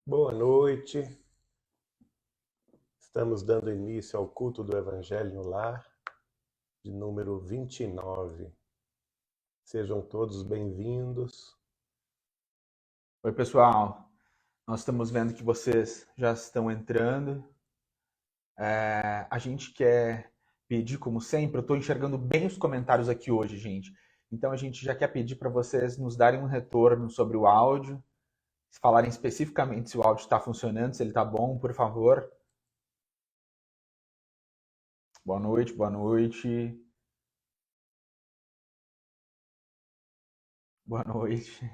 Boa noite. Estamos dando início ao culto do Evangelho no Lar, de número 29. Sejam todos bem-vindos. Oi, pessoal. Nós estamos vendo que vocês já estão entrando. A gente quer pedir, como sempre, eu estou enxergando bem os comentários aqui hoje, gente. Então a gente já quer pedir para vocês nos darem um retorno sobre o áudio, falarem especificamente se o áudio está funcionando, se ele está bom, por favor. Boa noite, boa noite. Boa noite.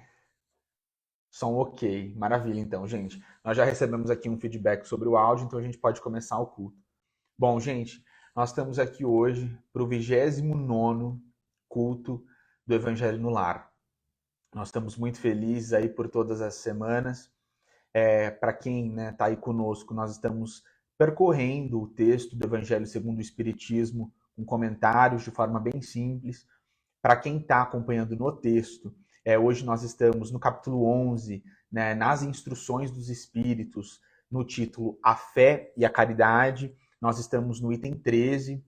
Som ok. Maravilha, então, gente. Nós já recebemos aqui um feedback sobre o áudio, então a gente pode começar o culto. Bom, gente, nós estamos aqui hoje para o 29º culto do Evangelho no Lar. Nós estamos muito felizes aí por todas as semanas. Para quem está aí conosco, nós estamos percorrendo o texto do Evangelho segundo o Espiritismo, com comentários de forma bem simples. Para quem está acompanhando no texto, hoje nós estamos no capítulo 11, né, nas instruções dos Espíritos, no título A Fé e a Caridade. Nós estamos no item 13,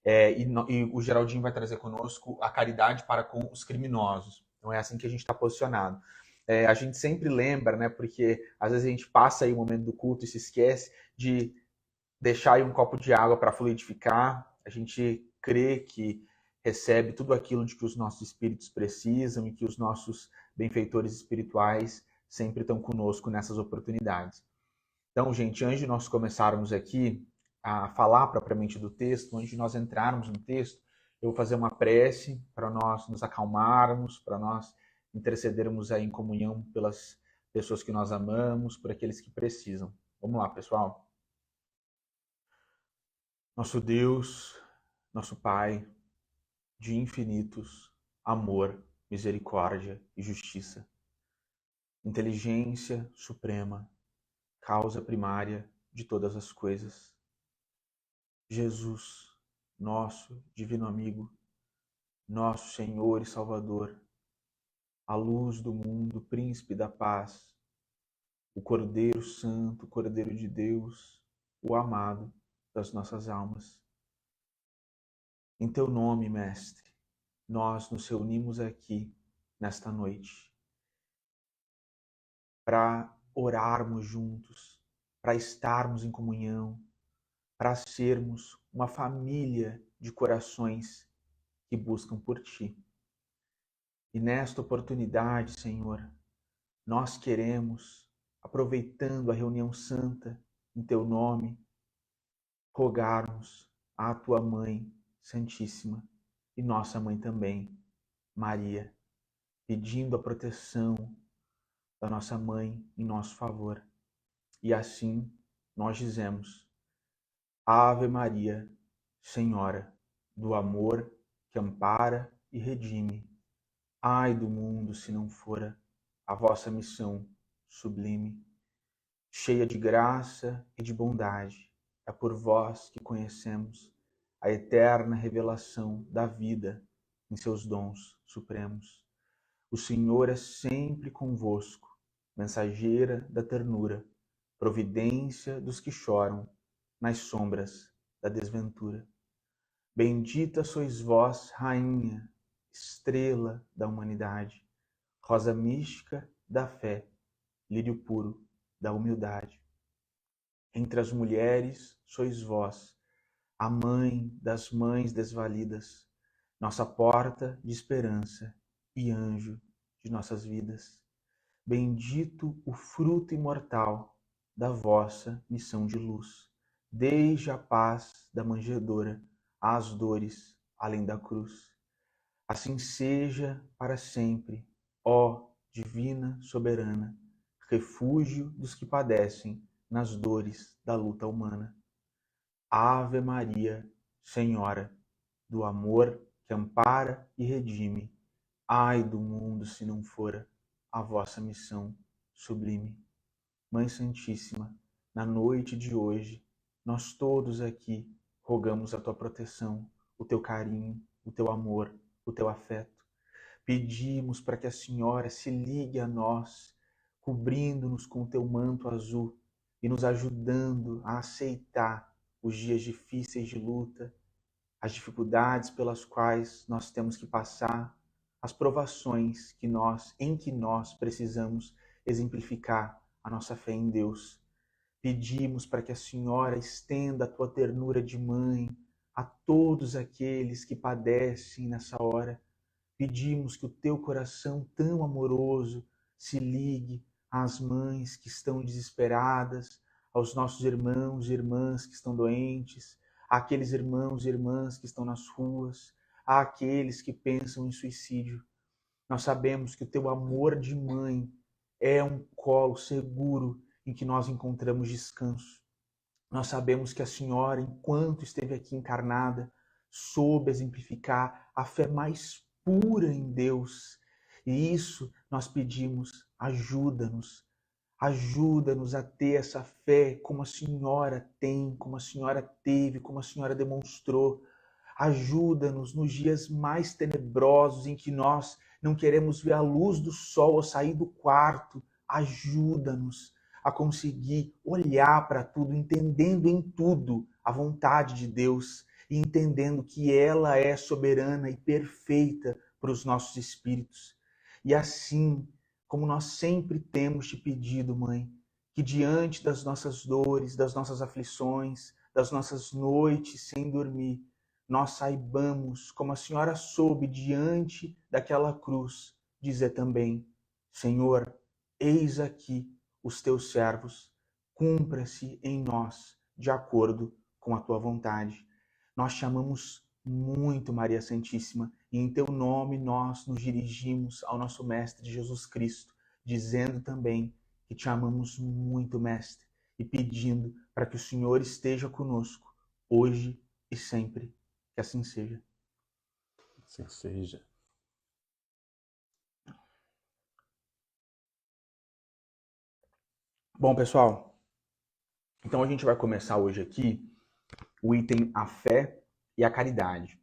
e o Geraldinho vai trazer conosco a caridade para com os criminosos. Então é assim que a gente está posicionado. A gente sempre lembra, né, porque às vezes a gente passa aí o momento do culto e se esquece de deixar aí um copo de água para fluidificar. A gente crê que recebe tudo aquilo de que os nossos espíritos precisam e que os nossos benfeitores espirituais sempre estão conosco nessas oportunidades. Então, gente, antes de nós começarmos aqui a falar propriamente do texto, antes de nós entrarmos no texto, eu vou fazer uma prece para nós nos acalmarmos, para nós intercedermos aí em comunhão pelas pessoas que nós amamos, por aqueles que precisam. Vamos lá, pessoal. Nosso Deus, nosso Pai, de infinitos amor, misericórdia e justiça, inteligência suprema, causa primária de todas as coisas. Jesus, nosso divino amigo, nosso Senhor e Salvador, a luz do mundo, príncipe da paz, o Cordeiro Santo, Cordeiro de Deus, o amado das nossas almas. Em teu nome, Mestre, nós nos reunimos aqui nesta noite para orarmos juntos, para estarmos em comunhão, para sermos uma família de corações que buscam por Ti. E nesta oportunidade, Senhor, nós queremos, aproveitando a reunião santa em Teu nome, rogarmos à Tua Mãe Santíssima e nossa Mãe também, Maria, pedindo a proteção da nossa Mãe em nosso favor. E assim nós dizemos: Ave Maria, Senhora do amor que ampara e redime. Ai do mundo se não fora a vossa missão sublime. Cheia de graça e de bondade, é por vós que conhecemos a eterna revelação da vida em seus dons supremos. O Senhor é sempre convosco, mensageira da ternura, providência dos que choram nas sombras da desventura. Bendita sois vós, Rainha, estrela da humanidade, rosa mística da fé, lírio puro da humildade. Entre as mulheres sois vós, a mãe das mães desvalidas, nossa porta de esperança e anjo de nossas vidas. Bendito o fruto imortal da vossa missão de luz, desde a paz da manjedoura às dores além da cruz. Assim seja para sempre, ó divina soberana, refúgio dos que padecem nas dores da luta humana. Ave Maria, Senhora do amor que ampara e redime. Ai do mundo se não fora a vossa missão sublime. Mãe Santíssima, na noite de hoje, nós todos aqui rogamos a tua proteção, o teu carinho, o teu amor, o teu afeto. Pedimos para que a Senhora se ligue a nós cobrindo-nos com o teu manto azul e nos ajudando a aceitar os dias difíceis de luta, as dificuldades pelas quais nós temos que passar, as provações em que nós precisamos exemplificar a nossa fé em Deus. Pedimos para que a Senhora estenda a tua ternura de mãe a todos aqueles que padecem nessa hora. Pedimos que o teu coração tão amoroso se ligue às mães que estão desesperadas, aos nossos irmãos e irmãs que estão doentes, àqueles irmãos e irmãs que estão nas ruas, àqueles que pensam em suicídio. Nós sabemos que o teu amor de mãe é um colo seguro em que nós encontramos descanso. Nós sabemos que a Senhora, enquanto esteve aqui encarnada, soube exemplificar a fé mais pura em Deus. E isso nós pedimos, ajuda-nos a ter essa fé como a Senhora tem, como a Senhora teve, como a Senhora demonstrou. Ajuda-nos nos dias mais tenebrosos em que nós não queremos ver a luz do sol ao sair do quarto. Ajuda-nos a conseguir olhar para tudo, entendendo em tudo a vontade de Deus e entendendo que ela é soberana e perfeita para os nossos espíritos. E assim, como nós sempre temos te pedido, Mãe, que diante das nossas dores, das nossas aflições, das nossas noites sem dormir, nós saibamos, como a Senhora soube diante daquela cruz, dizer também: Senhor, eis aqui os teus servos, cumpra-se em nós de acordo com a tua vontade. Nós te amamos muito, Maria Santíssima, e em teu nome nós nos dirigimos ao nosso Mestre Jesus Cristo, dizendo também que te amamos muito, Mestre, e pedindo para que o Senhor esteja conosco, hoje e sempre. Que assim seja. Assim seja. Bom, pessoal, então a gente vai começar hoje aqui o item A Fé e a Caridade.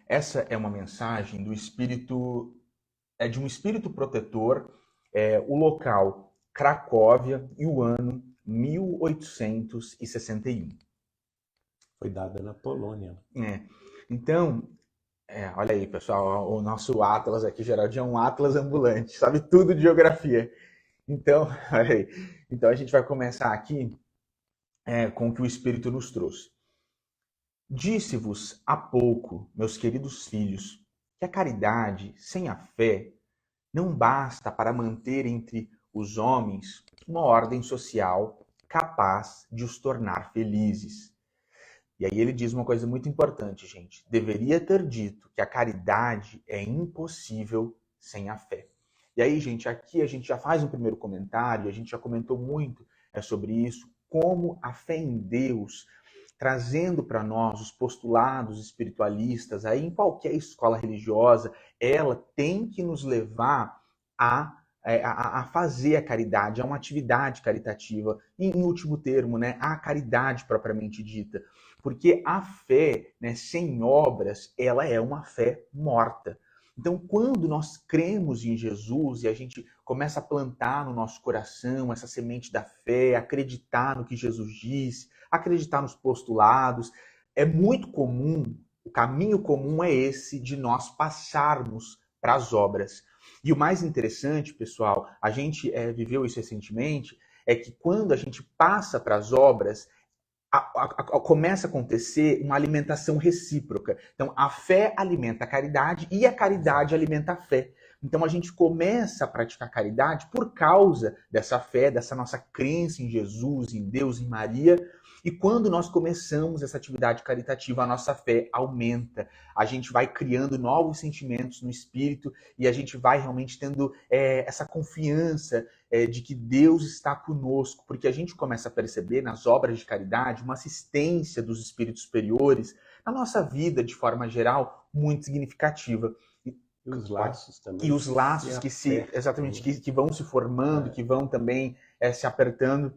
Essa é uma mensagem do espírito, de um espírito protetor, o local Cracóvia e o ano 1861. Foi dada na Polônia. Então, olha aí, pessoal, o nosso Atlas aqui, Geraldinho, é um Atlas ambulante, sabe tudo de geografia. Então, olha aí. Então a gente vai começar aqui com o que o Espírito nos trouxe. Disse-vos há pouco, meus queridos filhos, que a caridade sem a fé não basta para manter entre os homens uma ordem social capaz de os tornar felizes. E aí ele diz uma coisa muito importante, gente. Deveria ter dito que a caridade é impossível sem a fé. E aí, gente, aqui a gente já faz um primeiro comentário, a gente já comentou muito sobre isso, como a fé em Deus, trazendo para nós os postulados espiritualistas, aí em qualquer escola religiosa, ela tem que nos levar a fazer a caridade, a uma atividade caritativa, e em último termo, né, a caridade propriamente dita. Porque a fé, né, sem obras, ela é uma fé morta. Então, quando nós cremos em Jesus e a gente começa a plantar no nosso coração essa semente da fé, acreditar no que Jesus disse, acreditar nos postulados, é muito comum, o caminho comum é esse de nós passarmos para as obras. E o mais interessante, pessoal, a gente viveu isso recentemente, é que quando a gente passa para as obras, começa a acontecer uma alimentação recíproca. Então, a fé alimenta a caridade e a caridade alimenta a fé. Então, a gente começa a praticar caridade por causa dessa fé, dessa nossa crença em Jesus, em Deus, em Maria. E quando nós começamos essa atividade caritativa, a nossa fé aumenta. A gente vai criando novos sentimentos no espírito e a gente vai realmente tendo essa confiança de que Deus está conosco, porque a gente começa a perceber nas obras de caridade uma assistência dos espíritos superiores na nossa vida, de forma geral, muito significativa. E os laços também. E os laços que vão se formando, que vão também se apertando.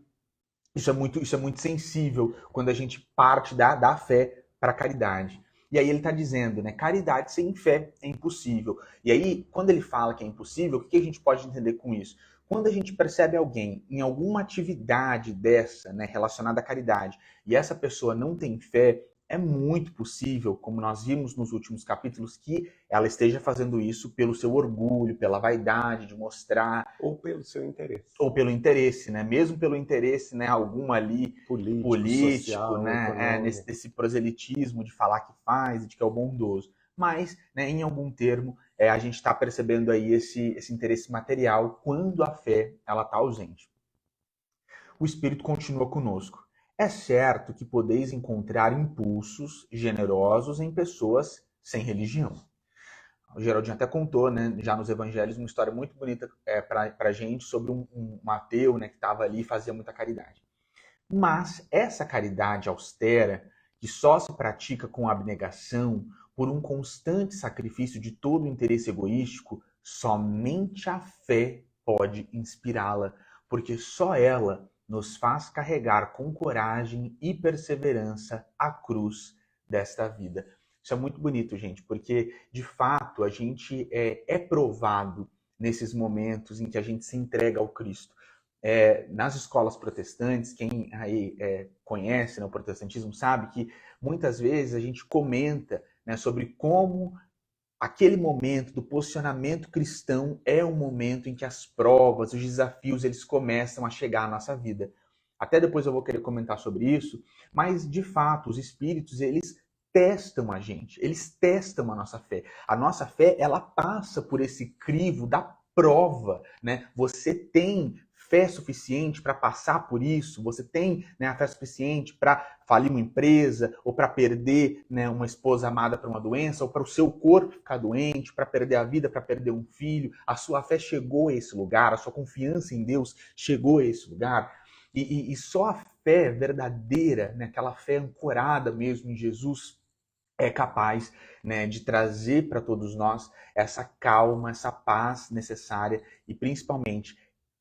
Isso é muito sensível quando a gente parte da fé para a caridade. E aí ele está dizendo, né, caridade sem fé é impossível. E aí, quando ele fala que é impossível, o que a gente pode entender com isso? Quando a gente percebe alguém em alguma atividade dessa, né, relacionada à caridade, e essa pessoa não tem fé, é muito possível, como nós vimos nos últimos capítulos, que ela esteja fazendo isso pelo seu orgulho, pela vaidade de mostrar, Ou pelo seu interesse. ou pelo interesse, né? Mesmo pelo interesse, né, algum ali político, social, né, nesse proselitismo de falar que faz, de que é o bondoso. Mas, né, em algum termo, a gente está percebendo aí esse interesse material quando a fé ela está ausente. O Espírito continua conosco. É certo que podeis encontrar impulsos generosos em pessoas sem religião. O Geraldinho até contou, né, já nos evangelhos, uma história muito bonita para a gente sobre um ateu, né, que estava ali e fazia muita caridade. Mas essa caridade austera, que só se pratica com abnegação, por um constante sacrifício de todo o interesse egoístico, somente a fé pode inspirá-la, porque só ela nos faz carregar com coragem e perseverança a cruz desta vida. Isso é muito bonito, gente, porque de fato a gente é provado nesses momentos em que a gente se entrega ao Cristo. Nas escolas protestantes, quem aí conhece, né, o protestantismo sabe que muitas vezes a gente comenta, né, sobre como aquele momento do posicionamento cristão é um momento em que as provas, os desafios, eles começam a chegar à nossa vida. Até depois eu vou querer comentar sobre isso, mas de fato os espíritos, eles testam a gente, eles testam a nossa fé. A nossa fé, ela passa por esse crivo da prova, né? Você tem fé suficiente para passar por isso? Você tem, né, a fé suficiente para falir uma empresa, ou para perder, né, uma esposa amada para uma doença, ou para o seu corpo ficar doente, para perder a vida, para perder um filho? A sua fé chegou a esse lugar, a sua confiança em Deus chegou a esse lugar? E só a fé verdadeira, né, aquela fé ancorada mesmo em Jesus, é capaz, né, de trazer para todos nós essa calma, essa paz necessária e principalmente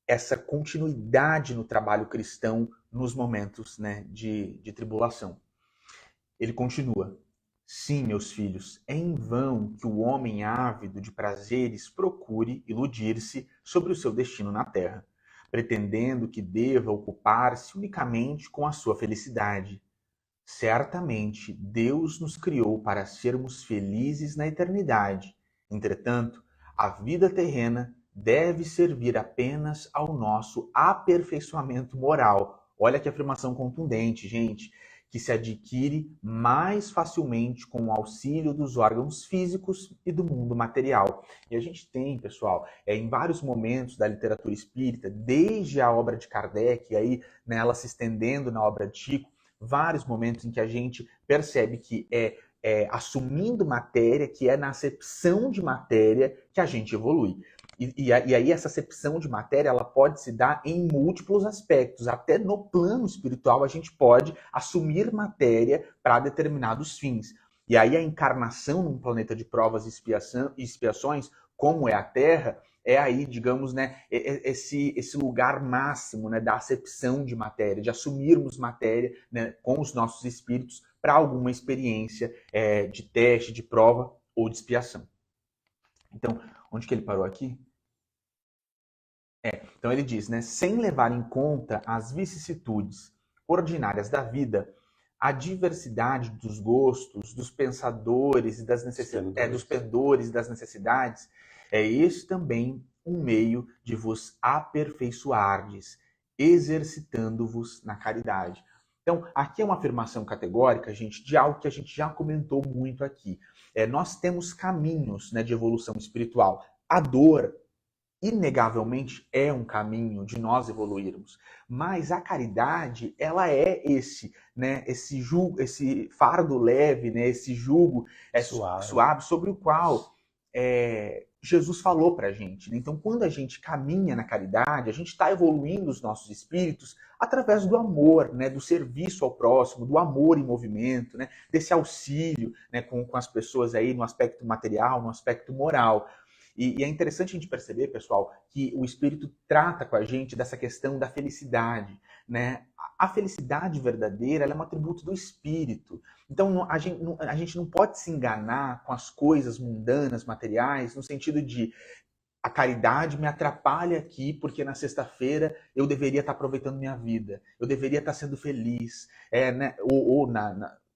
essa continuidade no trabalho cristão nos momentos, né, de tribulação. Ele continua: sim, meus filhos, é em vão que o homem ávido de prazeres procure iludir-se sobre o seu destino na terra, pretendendo que deva ocupar-se unicamente com a sua felicidade. Certamente, Deus nos criou para sermos felizes na eternidade. Entretanto, a vida terrena deve servir apenas ao nosso aperfeiçoamento moral. Olha que afirmação contundente, gente, que se adquire mais facilmente com o auxílio dos órgãos físicos e do mundo material. E a gente tem, pessoal, em vários momentos da literatura espírita, desde a obra de Kardec, e aí, né, ela se estendendo na obra de Chico, vários momentos em que a gente percebe que assumindo matéria, que é na acepção de matéria que a gente evolui. E aí essa acepção de matéria, ela pode se dar em múltiplos aspectos. Até no plano espiritual a gente pode assumir matéria para determinados fins. E aí a encarnação num planeta de provas e expiações, como é a Terra, é aí, digamos, né, esse lugar máximo, né, da acepção de matéria, de assumirmos matéria, né, com os nossos espíritos para alguma experiência de teste, de prova ou de expiação. Então, onde que ele parou aqui? Então ele diz, né, sem levar em conta as vicissitudes ordinárias da vida, a diversidade dos gostos, dos pensadores e das necessidades, dos pendores e das necessidades, é esse também um meio de vos aperfeiçoardes, exercitando-vos na caridade. Então, aqui é uma afirmação categórica, gente, de algo que a gente já comentou muito aqui. Nós temos caminhos, né, de evolução espiritual. A dor, inegavelmente, é um caminho de nós evoluirmos, mas a caridade, ela é né, esse jugo, esse fardo leve, né, esse jugo suave sobre o qual Jesus falou para a gente. Né? Então, quando a gente caminha na caridade, a gente está evoluindo os nossos espíritos através do amor, né, do serviço ao próximo, do amor em movimento, né, desse auxílio, né, com as pessoas aí no aspecto material, no aspecto moral. E é interessante a gente perceber, pessoal, que o Espírito trata com a gente dessa questão da felicidade, né? A felicidade verdadeira, ela é um atributo do Espírito. Então, a gente não pode se enganar com as coisas mundanas, materiais, no sentido de A caridade me atrapalha aqui porque na sexta-feira eu deveria estar aproveitando minha vida, eu deveria estar sendo feliz, né? Ou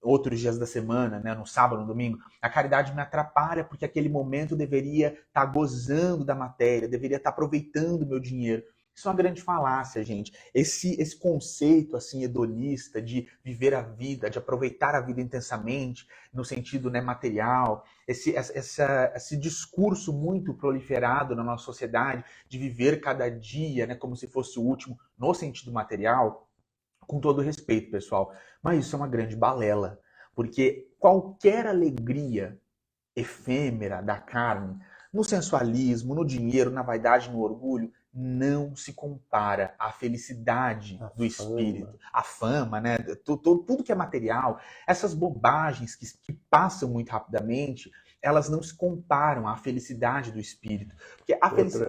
outros dias da semana, né? No sábado, no domingo, a caridade me atrapalha porque aquele momento eu deveria estar gozando da matéria, deveria estar aproveitando o meu dinheiro. Isso é uma grande falácia, gente. Esse conceito assim hedonista de viver a vida, de aproveitar a vida intensamente, no sentido, né, material, esse discurso muito proliferado na nossa sociedade de viver cada dia, né, como se fosse o último, no sentido material, com todo respeito, pessoal, mas isso é uma grande balela, porque qualquer alegria efêmera da carne, no sensualismo, no dinheiro, na vaidade, no orgulho, não se compara à felicidade do espírito, à fama, né? Tudo que é material, essas bobagens que passam muito rapidamente, elas não se comparam à felicidade do espírito. Porque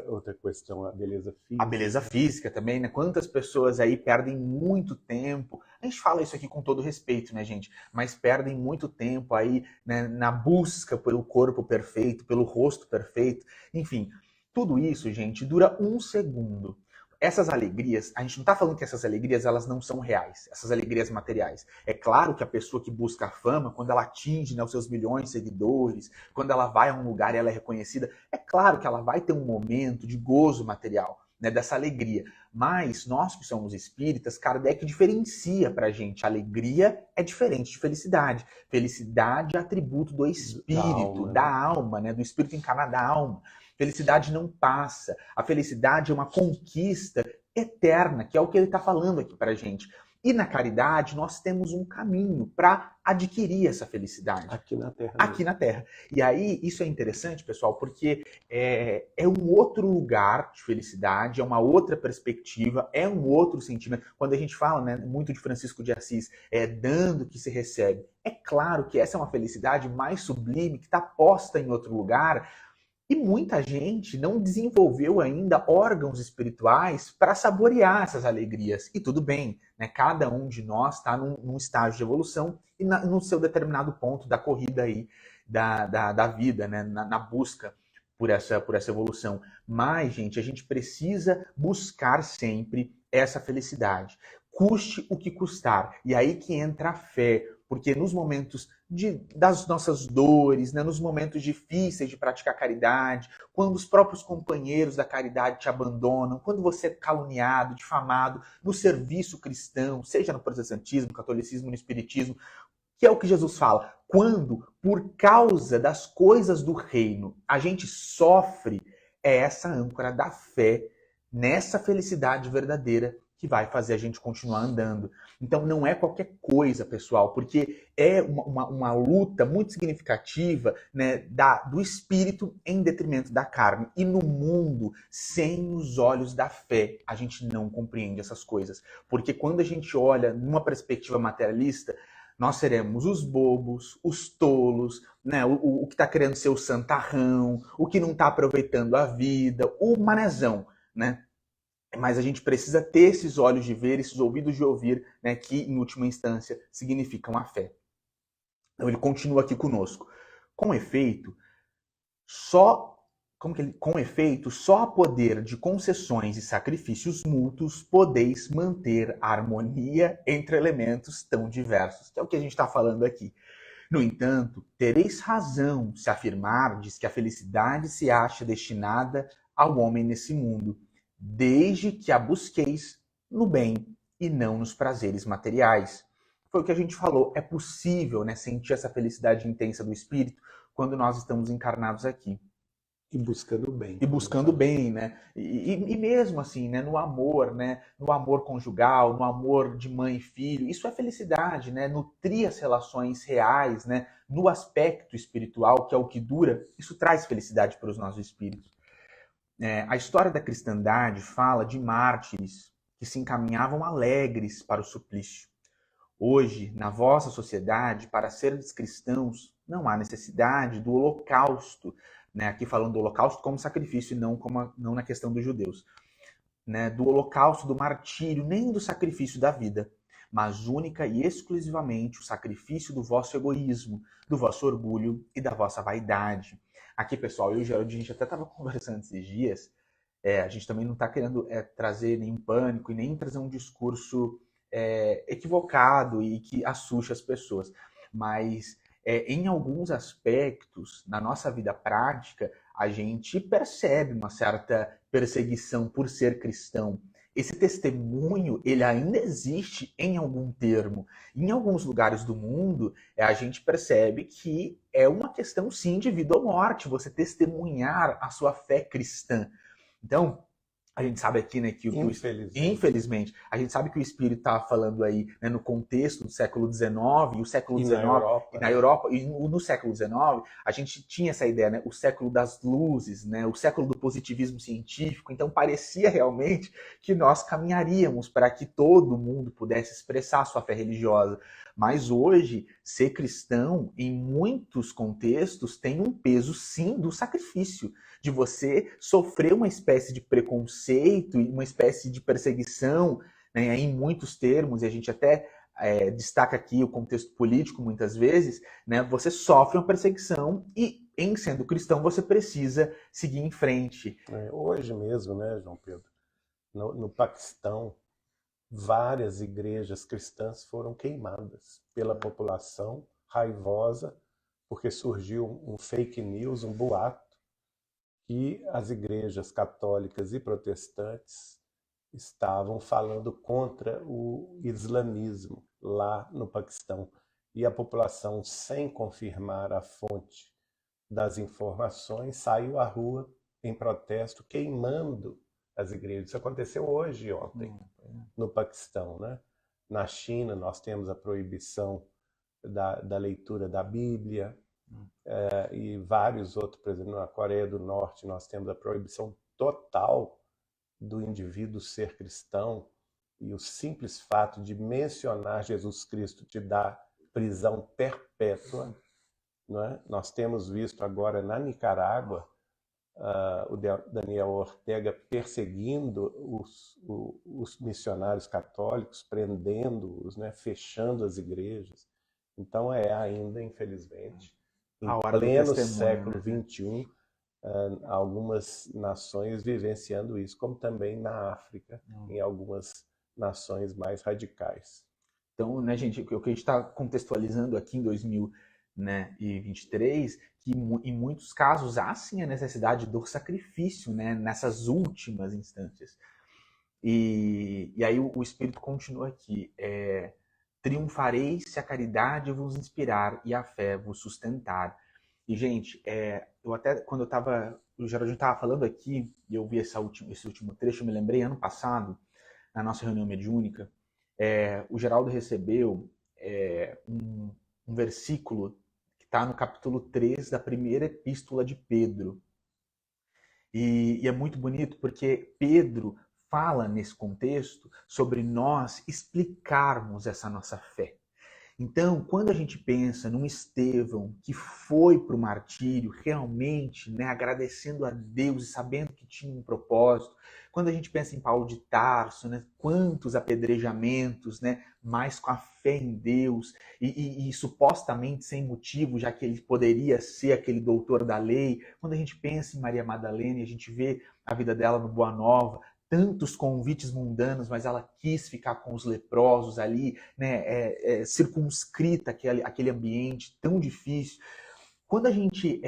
outra questão, a beleza física. A beleza física também, né? Quantas pessoas aí perdem muito tempo. A gente fala isso aqui com todo respeito, né, gente? Mas perdem muito tempo aí, né, na busca pelo corpo perfeito, pelo rosto perfeito. Enfim, tudo isso, gente, dura um segundo. Essas alegrias, a gente não está falando que essas alegrias elas não são reais, essas alegrias materiais. É claro que a pessoa que busca a fama, quando ela atinge, né, os seus milhões de seguidores, quando ela vai a um lugar e ela é reconhecida, é claro que ela vai ter um momento de gozo material, né, dessa alegria. Mas nós que somos espíritas, Kardec diferencia pra gente. Alegria é diferente de felicidade. Felicidade é atributo do espírito, da alma, né, do espírito encarnado da alma. Felicidade não passa. A felicidade é uma conquista eterna, que é o que ele está falando aqui pra gente. E na caridade nós temos um caminho para adquirir essa felicidade. Aqui na Terra. Aqui na Terra. E aí isso é interessante, pessoal, porque é um outro lugar de felicidade, é uma outra perspectiva, é um outro sentimento. Quando a gente fala, né, muito de Francisco de Assis, dando que se recebe. É claro que essa é uma felicidade mais sublime, que está posta em outro lugar. E muita gente não desenvolveu ainda órgãos espirituais para saborear essas alegrias. E tudo bem, né? Cada um de nós está num estágio de evolução e no seu determinado ponto da corrida aí da vida, né? Na busca por essa evolução. Mas, gente, a gente precisa buscar sempre essa felicidade. Custe o que custar. E aí que entra a fé. Porque nos momentos das nossas dores, né, nos momentos difíceis de praticar caridade, quando os próprios companheiros da caridade te abandonam, quando você é caluniado, difamado no serviço cristão, seja no protestantismo, no catolicismo, no espiritismo, que é o que Jesus fala, quando, por causa das coisas do reino, a gente sofre, é essa âncora da fé nessa felicidade verdadeira que vai fazer a gente continuar andando. Então não é qualquer coisa, pessoal, porque é uma luta muito significativa, né, do espírito em detrimento da carne. E no mundo, sem os olhos da fé, a gente não compreende essas coisas. Porque quando a gente olha numa perspectiva materialista, nós seremos os bobos, os tolos, né, o que está querendo ser o santarrão, o que não está aproveitando a vida, o manezão, né? Mas a gente precisa ter esses olhos de ver, esses ouvidos de ouvir, né, que, em última instância, significam a fé. Então ele continua aqui conosco. Com efeito, só a poder de concessões e sacrifícios mútuos podeis manter a harmonia entre elementos tão diversos. Que é o que a gente está falando aqui. No entanto, tereis razão se afirmardes que a felicidade se acha destinada ao homem nesse mundo, desde que a busqueis no bem e não nos prazeres materiais. Foi o que a gente falou, é possível, né, sentir essa felicidade intensa do espírito quando nós estamos encarnados aqui. E buscando bem. E buscando bem, né? E mesmo assim, né, no amor, né, no amor conjugal, no amor de mãe e filho, isso é felicidade, né? Nutrir as relações reais, né, no aspecto espiritual, que é o que dura, isso traz felicidade para os nossos espíritos. A história da cristandade fala de mártires que se encaminhavam alegres para o suplício. Hoje, na vossa sociedade, para seres cristãos, não há necessidade do holocausto, né? Aqui falando do holocausto como sacrifício e não na questão dos judeus, né? Do holocausto, do martírio, nem do sacrifício da vida. mas única e exclusivamente o sacrifício do vosso egoísmo, do vosso orgulho e da vossa vaidade. Aqui, pessoal, eu e o Geraldo, a gente até estava conversando esses dias, a gente também não está querendo trazer nenhum pânico e nem trazer um discurso equivocado e que assuste as pessoas, mas em alguns aspectos, na nossa vida prática, a gente percebe uma certa perseguição por ser cristão. Esse testemunho, ele ainda existe em algum termo. Em alguns lugares do mundo, a gente percebe que é uma questão, sim, de vida ou morte, você testemunhar a sua fé cristã. Então, a gente sabe aqui, né, que infelizmente, a gente sabe que o Espírito estava falando aí, né, no contexto do século XIX, e o século XIX, na Europa, e no século XIX, a gente tinha essa ideia, né, o século das luzes, né, o século do positivismo científico, então parecia realmente que nós caminharíamos para que todo mundo pudesse expressar a sua fé religiosa. Mas hoje, ser cristão, em muitos contextos, tem um peso, sim, do sacrifício, de você sofrer uma espécie de preconceito e uma espécie de perseguição, né, em muitos termos, e a gente até destaca aqui o contexto político muitas vezes, né, você sofre uma perseguição e, em sendo cristão, você precisa seguir em frente. Hoje mesmo, né, João Pedro, no Paquistão, várias igrejas cristãs foram queimadas pela população raivosa, porque surgiu um fake news, um boato, que as igrejas católicas e protestantes estavam falando contra o islamismo lá no Paquistão. E a população, sem confirmar a fonte das informações, saiu à rua em protesto, queimando as igrejas. Isso aconteceu hoje e ontem no Paquistão, né? Na China, nós temos a proibição da leitura da Bíblia, e vários outros, por exemplo, na Coreia do Norte, nós temos a proibição total do indivíduo ser cristão, e o simples fato de mencionar Jesus Cristo te dá prisão perpétua. Não é? Nós temos visto agora na Nicarágua o Daniel Ortega perseguindo os missionários católicos, prendendo-os, né? Fechando as igrejas. Então ainda, infelizmente, em pleno século XXI, algumas nações vivenciando isso, como também na África, em algumas nações mais radicais. Então, né, gente, o que a gente está contextualizando aqui em 2023, que em muitos casos há sim a necessidade do sacrifício, né, nessas últimas instâncias. E aí o Espírito continua aqui, triunfareis se a caridade vos inspirar e a fé vos sustentar. E, gente, eu até, quando o Geraldinho estava falando aqui, e eu vi esse último trecho, eu me lembrei, ano passado, na nossa reunião mediúnica, o Geraldo recebeu um versículo que está no capítulo 3 da primeira epístola de Pedro. E é muito bonito porque Pedro fala nesse contexto sobre nós explicarmos essa nossa fé. Então, quando a gente pensa num Estevão que foi para o martírio realmente, né, agradecendo a Deus e sabendo que tinha um propósito, quando a gente pensa em Paulo de Tarso, né, quantos apedrejamentos, né, mas com a fé em Deus e supostamente sem motivo, já que ele poderia ser aquele doutor da lei. Quando a gente pensa em Maria Madalena e a gente vê a vida dela no Boa Nova, tantos convites mundanos, mas ela quis ficar com os leprosos ali, né, circunscrita aquele ambiente tão difícil. Quando a gente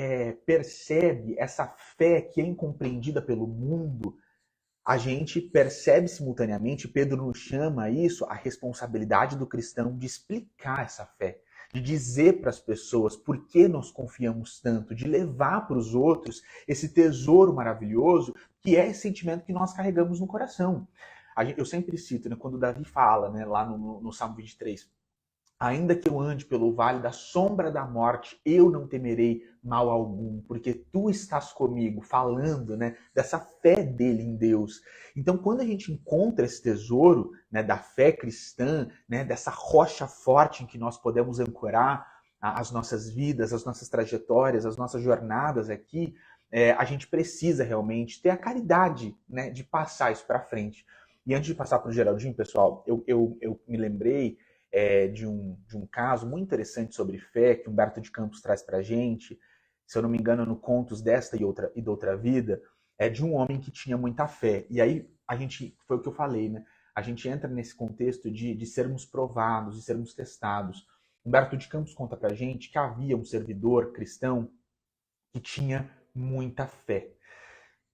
percebe essa fé que é incompreendida pelo mundo, a gente percebe simultaneamente, Pedro nos chama a isso, a responsabilidade do cristão de explicar essa fé, de dizer para as pessoas por que nós confiamos tanto, de levar para os outros esse tesouro maravilhoso que é esse sentimento que nós carregamos no coração. Eu sempre cito, né, quando Davi fala, né, lá no Salmo 23, ainda que eu ande pelo vale da sombra da morte, eu não temerei mal algum, porque tu estás comigo, falando, né, dessa fé dele em Deus. Então, quando a gente encontra esse tesouro, né, da fé cristã, né, dessa rocha forte em que nós podemos ancorar as nossas vidas, as nossas trajetórias, as nossas jornadas aqui, a gente precisa realmente ter a caridade, né, de passar isso para frente. E antes de passar para o Geraldinho, pessoal, eu me lembrei de um caso muito interessante sobre fé que Humberto de Campos traz para a gente, se eu não me engano, no Contos desta e da Outra Vida, é de um homem que tinha muita fé. E aí, foi o que eu falei, né? A gente entra nesse contexto de sermos provados, de sermos testados. Humberto de Campos conta para a gente que havia um servidor cristão que tinha muita fé.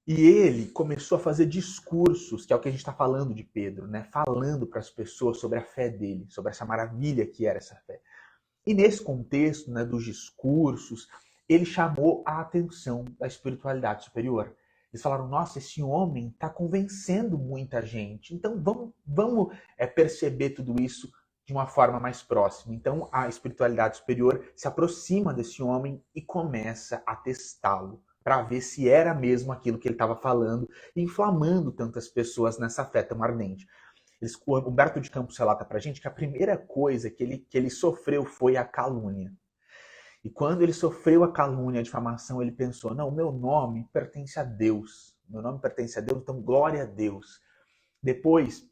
E ele começou a fazer discursos, que é o que a gente está falando de Pedro, né? Falando para as pessoas sobre a fé dele, sobre essa maravilha que era essa fé. E nesse contexto, né, dos discursos, ele chamou a atenção da espiritualidade superior. Eles falaram, nossa, esse homem está convencendo muita gente. Então vamos perceber tudo isso de uma forma mais próxima. Então a espiritualidade superior se aproxima desse homem e começa a testá-lo, para ver se era mesmo aquilo que ele estava falando, inflamando tantas pessoas nessa fé tão ardente. O Humberto de Campos relata para a gente que a primeira coisa que ele sofreu foi a calúnia. E quando ele sofreu a calúnia, a difamação, ele pensou, não, o meu nome pertence a Deus. Meu nome pertence a Deus, então glória a Deus. Depois,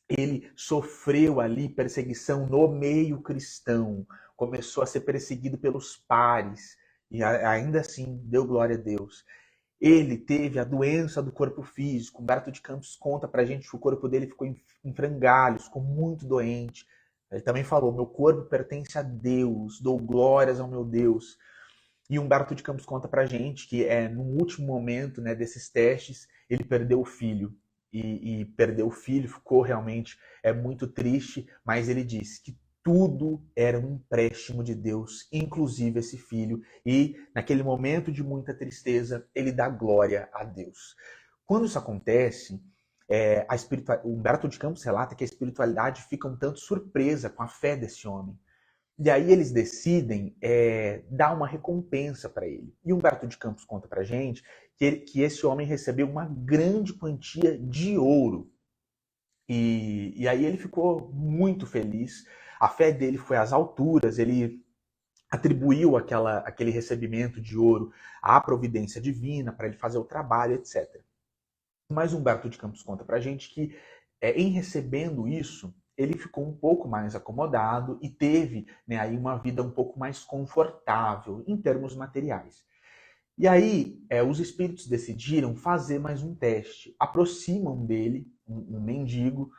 ele sofreu ali perseguição no meio cristão. Começou a ser perseguido pelos pares. E ainda assim, deu glória a Deus. Ele teve a doença do corpo físico. Humberto de Campos conta pra gente que o corpo dele ficou em frangalhos, ficou muito doente. Ele também falou, meu corpo pertence a Deus, dou glórias ao meu Deus. E Humberto de Campos conta pra gente que no último momento, né, desses testes, ele perdeu o filho. E perdeu o filho, ficou realmente muito triste, mas ele disse que tudo era um empréstimo de Deus, inclusive esse filho. E naquele momento de muita tristeza, ele dá glória a Deus. Quando isso acontece, Humberto de Campos relata que a espiritualidade fica um tanto surpresa com a fé desse homem. E aí eles decidem dar uma recompensa para ele. E Humberto de Campos conta para gente que esse homem recebeu uma grande quantia de ouro. E aí ele ficou muito feliz. A fé dele foi às alturas, ele atribuiu aquele recebimento de ouro à providência divina para ele fazer o trabalho, etc. Mas Humberto de Campos conta para gente que em recebendo isso, ele ficou um pouco mais acomodado e teve, né, aí uma vida um pouco mais confortável em termos materiais. E aí, os espíritos decidiram fazer mais um teste. Aproximam dele, um mendigo,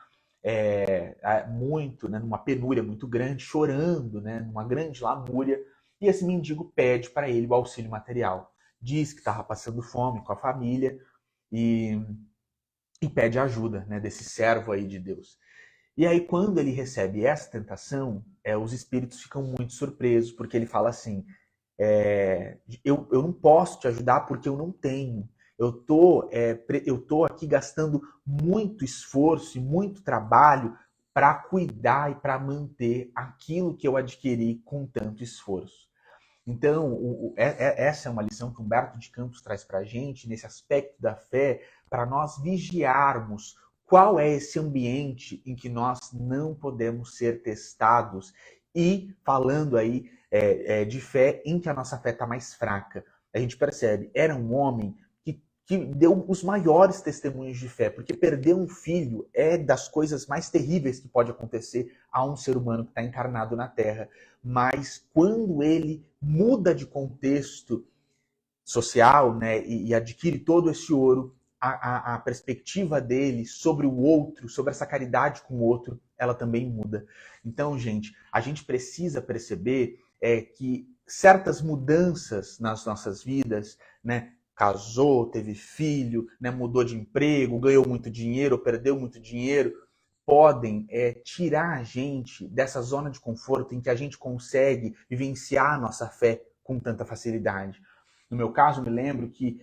muito, né, numa penúria muito grande, chorando, né, numa grande lamúria, e esse mendigo pede para ele o auxílio material. Diz que estava passando fome com a família e pede ajuda, né, desse servo aí de Deus. E aí, quando ele recebe essa tentação, os espíritos ficam muito surpresos, porque ele fala assim, eu não posso te ajudar porque eu não tenho. Eu tô aqui gastando muito esforço e muito trabalho para cuidar e para manter aquilo que eu adquiri com tanto esforço. Então, essa é uma lição que Humberto de Campos traz para a gente, nesse aspecto da fé, para nós vigiarmos qual é esse ambiente em que nós não podemos ser testados e falando aí de fé em que a nossa fé está mais fraca. A gente percebe, era um homem que deu os maiores testemunhos de fé, porque perder um filho é das coisas mais terríveis que pode acontecer a um ser humano que está encarnado na Terra. Mas quando ele muda de contexto social, né, e adquire todo esse ouro, a perspectiva dele sobre o outro, sobre essa caridade com o outro, ela também muda. Então, gente, a gente precisa perceber que certas mudanças nas nossas vidas, né, casou, teve filho, né, mudou de emprego, ganhou muito dinheiro, perdeu muito dinheiro, podem tirar a gente dessa zona de conforto em que a gente consegue vivenciar a nossa fé com tanta facilidade. No meu caso, me lembro que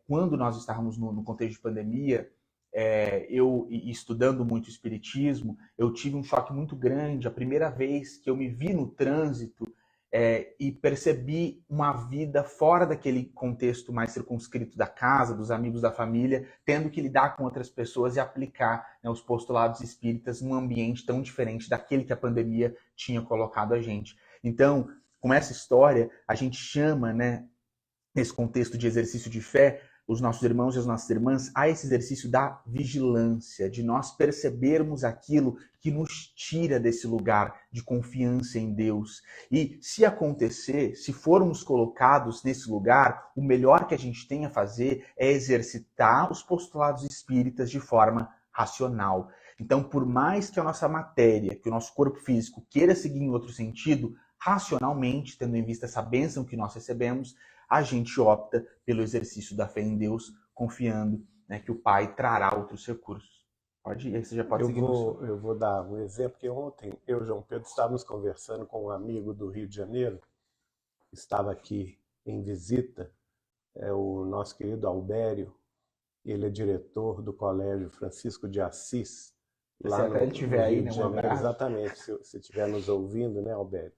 quando nós estávamos no contexto de pandemia, eu estudando muito espiritismo, eu tive um choque muito grande. A primeira vez que eu me vi no trânsito e percebi uma vida fora daquele contexto mais circunscrito da casa, dos amigos, da família, tendo que lidar com outras pessoas e aplicar, né, os postulados espíritas num ambiente tão diferente daquele que a pandemia tinha colocado a gente. Então, com essa história, a gente chama, né, nesse contexto de exercício de fé, os nossos irmãos e as nossas irmãs a esse exercício da vigilância, de nós percebermos aquilo que nos tira desse lugar de confiança em Deus. E se acontecer, se formos colocados nesse lugar, o melhor que a gente tem a fazer é exercitar os postulados espíritas de forma racional. Então, por mais que a nossa matéria, que o nosso corpo físico queira seguir em outro sentido, racionalmente, tendo em vista essa bênção que nós recebemos, a gente opta pelo exercício da fé em Deus, confiando, né, que o Pai trará outros recursos. Pode ir, aí você já pode seguir. Eu vou dar um exemplo, que ontem eu e o João Pedro estávamos conversando com um amigo do Rio de Janeiro, que estava aqui em visita, é o nosso querido Albério. Ele é diretor do Colégio Francisco de Assis, lá no, ele estiver aí, Rio né, de um Janeiro. abraço. Exatamente, se estiver nos ouvindo, né, Albério?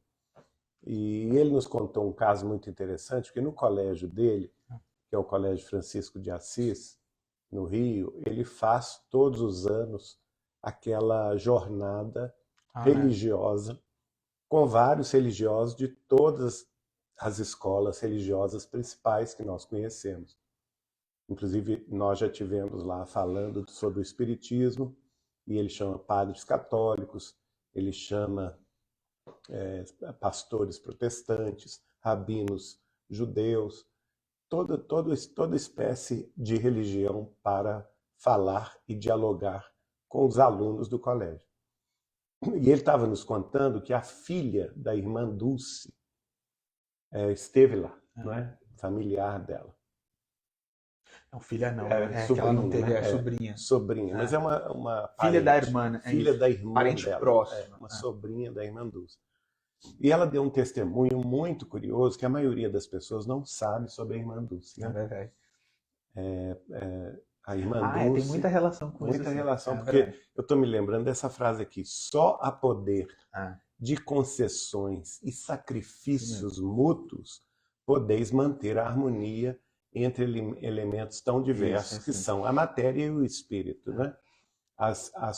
E ele nos contou um caso muito interessante, porque no colégio dele, que é o Colégio Francisco de Assis, no Rio, ele faz todos os anos aquela jornada religiosa, com vários religiosos de todas as escolas religiosas principais que nós conhecemos. Inclusive, nós já tivemos lá falando sobre o Espiritismo, e ele chama padres católicos, ele chama pastores protestantes, rabinos judeus, toda espécie de religião para falar e dialogar com os alunos do colégio. E ele estava nos contando que a filha da irmã Dulce esteve lá, não é? Familiar dela. Não, filha não. Sobrinha, que ela não teve, né? Sobrinha. Sobrinha, mas é uma filha parente, da irmã, né? filha da irmã parente dela, próximo. Uma sobrinha da irmã Dulce. E ela deu um testemunho muito curioso que a maioria das pessoas não sabe sobre a irmã Dulce. Né? É verdade. A irmã Dulce... tem muita relação com isso. Muita relação, porque eu estou me lembrando dessa frase aqui. Só a poder de concessões e sacrifícios mútuos podeis manter a harmonia entre elementos tão diversos que são a matéria e o espírito. Né?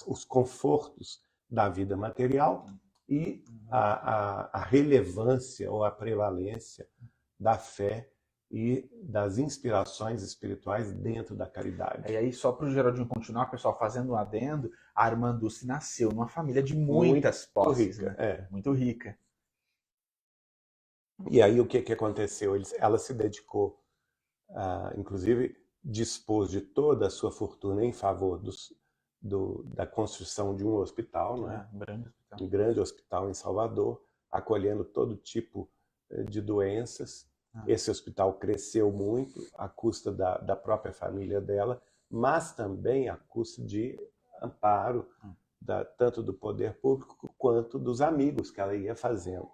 Os confortos da vida material e a relevância ou a prevalência da fé e das inspirações espirituais dentro da caridade. E aí, só para o Geraldinho continuar, pessoal, fazendo um adendo, a irmã Dulce nasceu numa família de muitas posses, rica, né? Muito rica. E aí o que aconteceu? Ela se dedicou, inclusive dispôs de toda a sua fortuna em favor da construção de um hospital, né? Um grande hospital em Salvador, acolhendo todo tipo de doenças. Esse hospital cresceu muito à custa da própria família dela, mas também à custa de amparo, tanto do poder público quanto dos amigos que ela ia fazendo.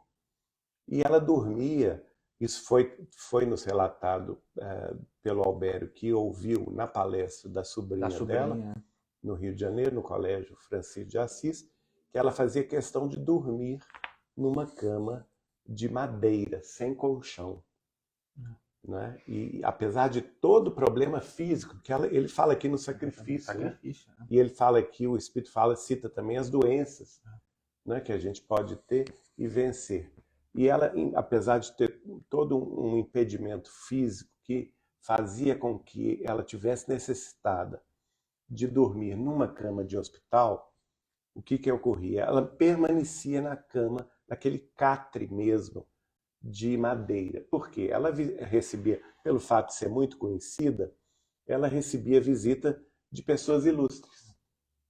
E ela dormia, isso foi nos relatado pelo Albério, que ouviu na palestra da sobrinha dela, no Rio de Janeiro, no Colégio Francisco de Assis, que ela fazia questão de dormir numa cama de madeira, sem colchão. Né? E apesar de todo o problema físico, que ele fala aqui no sacrifício, né? E ele fala aqui, o Espírito cita também as doenças, né, que a gente pode ter e vencer. E ela, apesar de ter todo um impedimento físico que fazia com que ela tivesse necessitada de dormir numa cama de hospital, o que ocorria? Ela permanecia na cama, naquele catre mesmo, de madeira. Por quê? Ela recebia, pelo fato de ser muito conhecida, ela recebia visita de pessoas ilustres.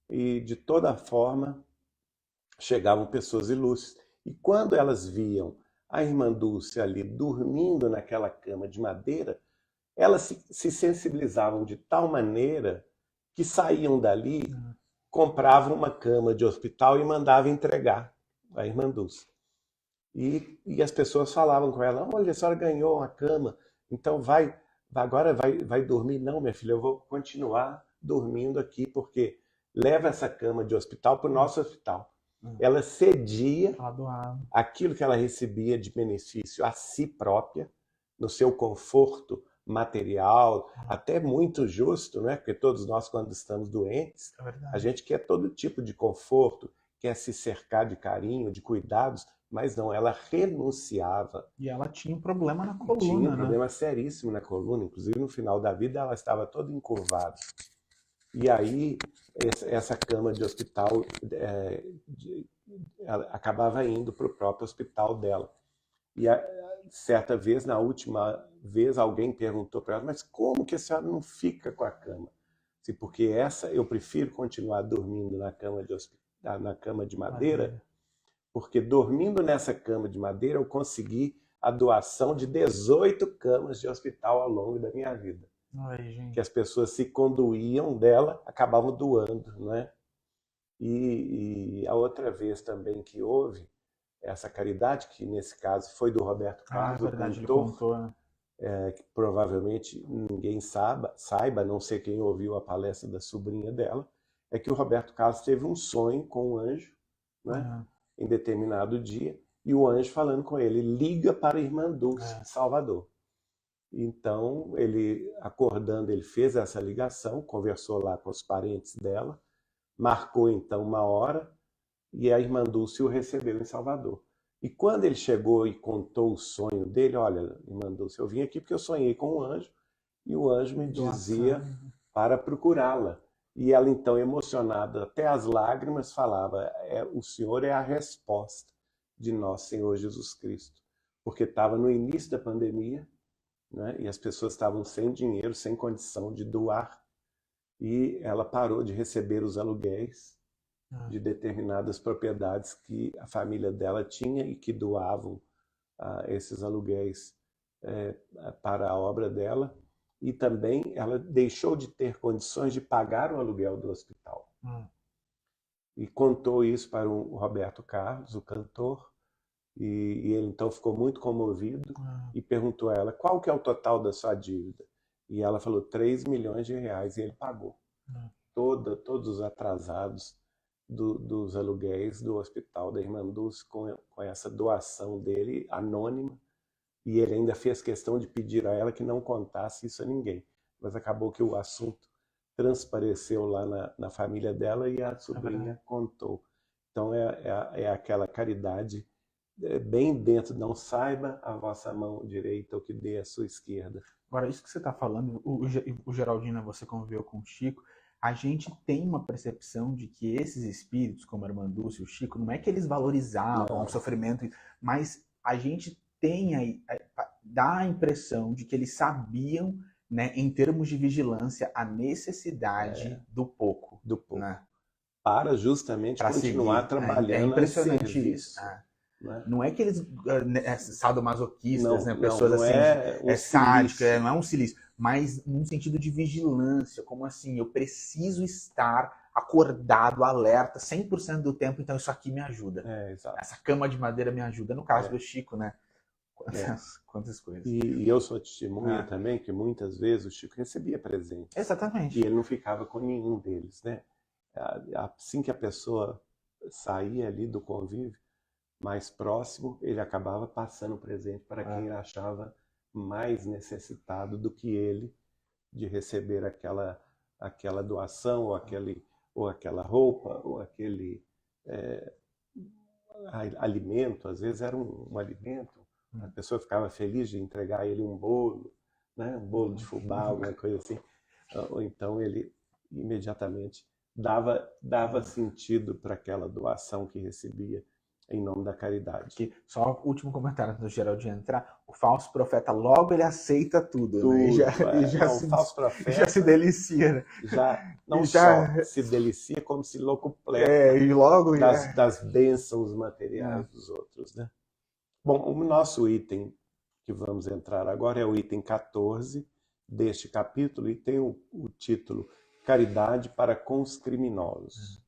E de toda forma chegavam pessoas ilustres. E quando elas viam a irmã Dulce ali dormindo naquela cama de madeira, elas se sensibilizavam de tal maneira que saíam dali, compravam uma cama de hospital e mandavam entregar à irmã Dulce. E as pessoas falavam com ela: olha, a senhora ganhou uma cama, então agora vai dormir. Não, minha filha, eu vou continuar dormindo aqui, porque leva essa cama de hospital para o nosso hospital. Ela cedia aquilo que ela recebia de benefício a si própria, no seu conforto material, até muito justo, né? Porque todos nós, quando estamos doentes, a gente quer todo tipo de conforto, quer se cercar de carinho, de cuidados, mas não, ela renunciava. E ela tinha um problema na Tinha coluna, um né? problema seríssimo na coluna, inclusive no final da vida ela estava toda encurvada. E aí essa cama de hospital ela acabava indo para o próprio hospital dela. E certa vez, na última vez, alguém perguntou para ela, mas como que a senhora não fica com a cama? Porque eu prefiro continuar dormindo na cama de madeira, porque dormindo nessa cama de madeira eu consegui a doação de 18 camas de hospital ao longo da minha vida. Ai, gente. Que as pessoas se conduíam dela, acabavam doando, né? E a outra vez também que houve essa caridade, que nesse caso foi do Roberto Carlos, é verdade, o cantor, ele contou, né? Que provavelmente ninguém saiba, a não ser quem ouviu a palestra da sobrinha dela, é que o Roberto Carlos teve um sonho com um anjo, né? Em determinado dia, e o anjo falando com ele, liga para a irmã Dulce, em Salvador. Então, ele acordando, ele fez essa ligação, conversou lá com os parentes dela, marcou então uma hora, e a irmã Dulce o recebeu em Salvador. E quando ele chegou e contou o sonho dele, olha, irmã Dulce, eu vim aqui porque eu sonhei com um anjo, e o anjo me dizia para procurá-la. E ela então, emocionada até as lágrimas, falava, o Senhor é a resposta de nosso Senhor Jesus Cristo. Porque estava no início da pandemia, né, e as pessoas estavam sem dinheiro, sem condição de doar, e ela parou de receber os aluguéis de determinadas propriedades que a família dela tinha e que doavam esses aluguéis para a obra dela, e também ela deixou de ter condições de pagar o aluguel do hospital. E contou isso para o Roberto Carlos, o cantor, e ele então ficou muito comovido e perguntou a ela qual que é o total da sua dívida. E ela falou 3 milhões de reais, e ele pagou todos os atrasados dos aluguéis do hospital da irmã Dulce com essa doação dele, anônima, e ele ainda fez questão de pedir a ela que não contasse isso a ninguém. Mas acabou que o assunto transpareceu lá na família dela e a sobrinha contou. Então é aquela caridade bem dentro, não saiba a vossa mão direita o que dê a sua esquerda. Agora, isso que você está falando, o Geraldino, você conviveu com o Chico, a gente tem uma percepção de que esses espíritos, como a irmã Dulce e o Chico, não é que eles valorizavam o sofrimento, mas a gente dá a impressão de que eles sabiam, né, em termos de vigilância, a necessidade do pouco. Né? Para justamente continuar trabalhando. É impressionante isso. Não é que eles sadomasoquistas, né? Pessoas não assim, sádicas, não é um silício, mas num sentido de vigilância, como assim, eu preciso estar acordado, alerta, 100% do tempo, então isso aqui me ajuda. Essa cama de madeira me ajuda. No caso do Chico, né? Quantas coisas. E eu sou testemunha também que muitas vezes o Chico recebia presentes. Exatamente. E ele não ficava com nenhum deles, né? Assim que a pessoa saía ali do convívio mais próximo, ele acabava passando o presente para quem ele achava mais necessitado do que ele de receber aquela doação, ou aquela roupa, ou aquele alimento. Às vezes era um alimento, a pessoa ficava feliz de entregar a ele um bolo, né? Um bolo de fubá, alguma coisa assim. Ou então ele imediatamente dava sentido para aquela doação que recebia em nome da caridade. Aqui, só o último comentário do Geraldinho entrar. O falso profeta logo ele aceita tudo, né? O falso profeta já se delicia, né? Só se delicia, como se locupleta e logo das bênçãos materiais dos outros, né? Bom, o nosso item que vamos entrar agora é o item 14 deste capítulo, e tem o título Caridade para com os criminosos.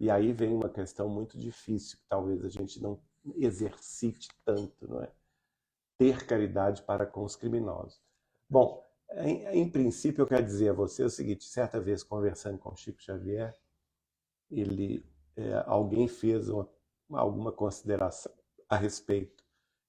E aí vem uma questão muito difícil, que talvez a gente não exercite tanto, não é? Ter caridade para com os criminosos. Bom, em princípio eu quero dizer a você o seguinte: certa vez conversando com Chico Xavier, alguém fez alguma consideração a respeito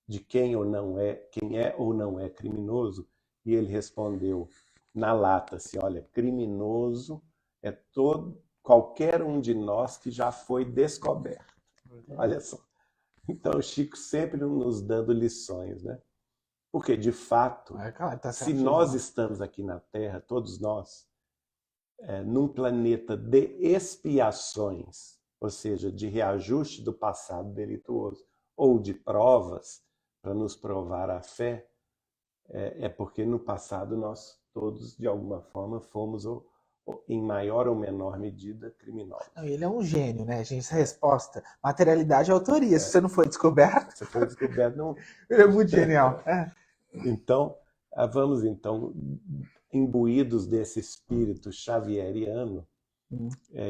de quem é ou não é criminoso, e ele respondeu na lata assim: olha, criminoso é todo qualquer um de nós que já foi descoberto. Olha só. Então, o Chico sempre nos dando lições, né? Porque, de fato, se nós estamos aqui na Terra, todos nós, num planeta de expiações, ou seja, de reajuste do passado delituoso, ou de provas, para nos provar a fé, é porque no passado nós todos, de alguma forma, fomos, em maior ou menor medida, criminosos. Ele é um gênio, né, gente? Essa resposta. Materialidade e autoria. Se você não foi descoberto... Você foi descoberto, não... Ele é muito genial. Então, vamos então, imbuídos desse espírito xavieriano,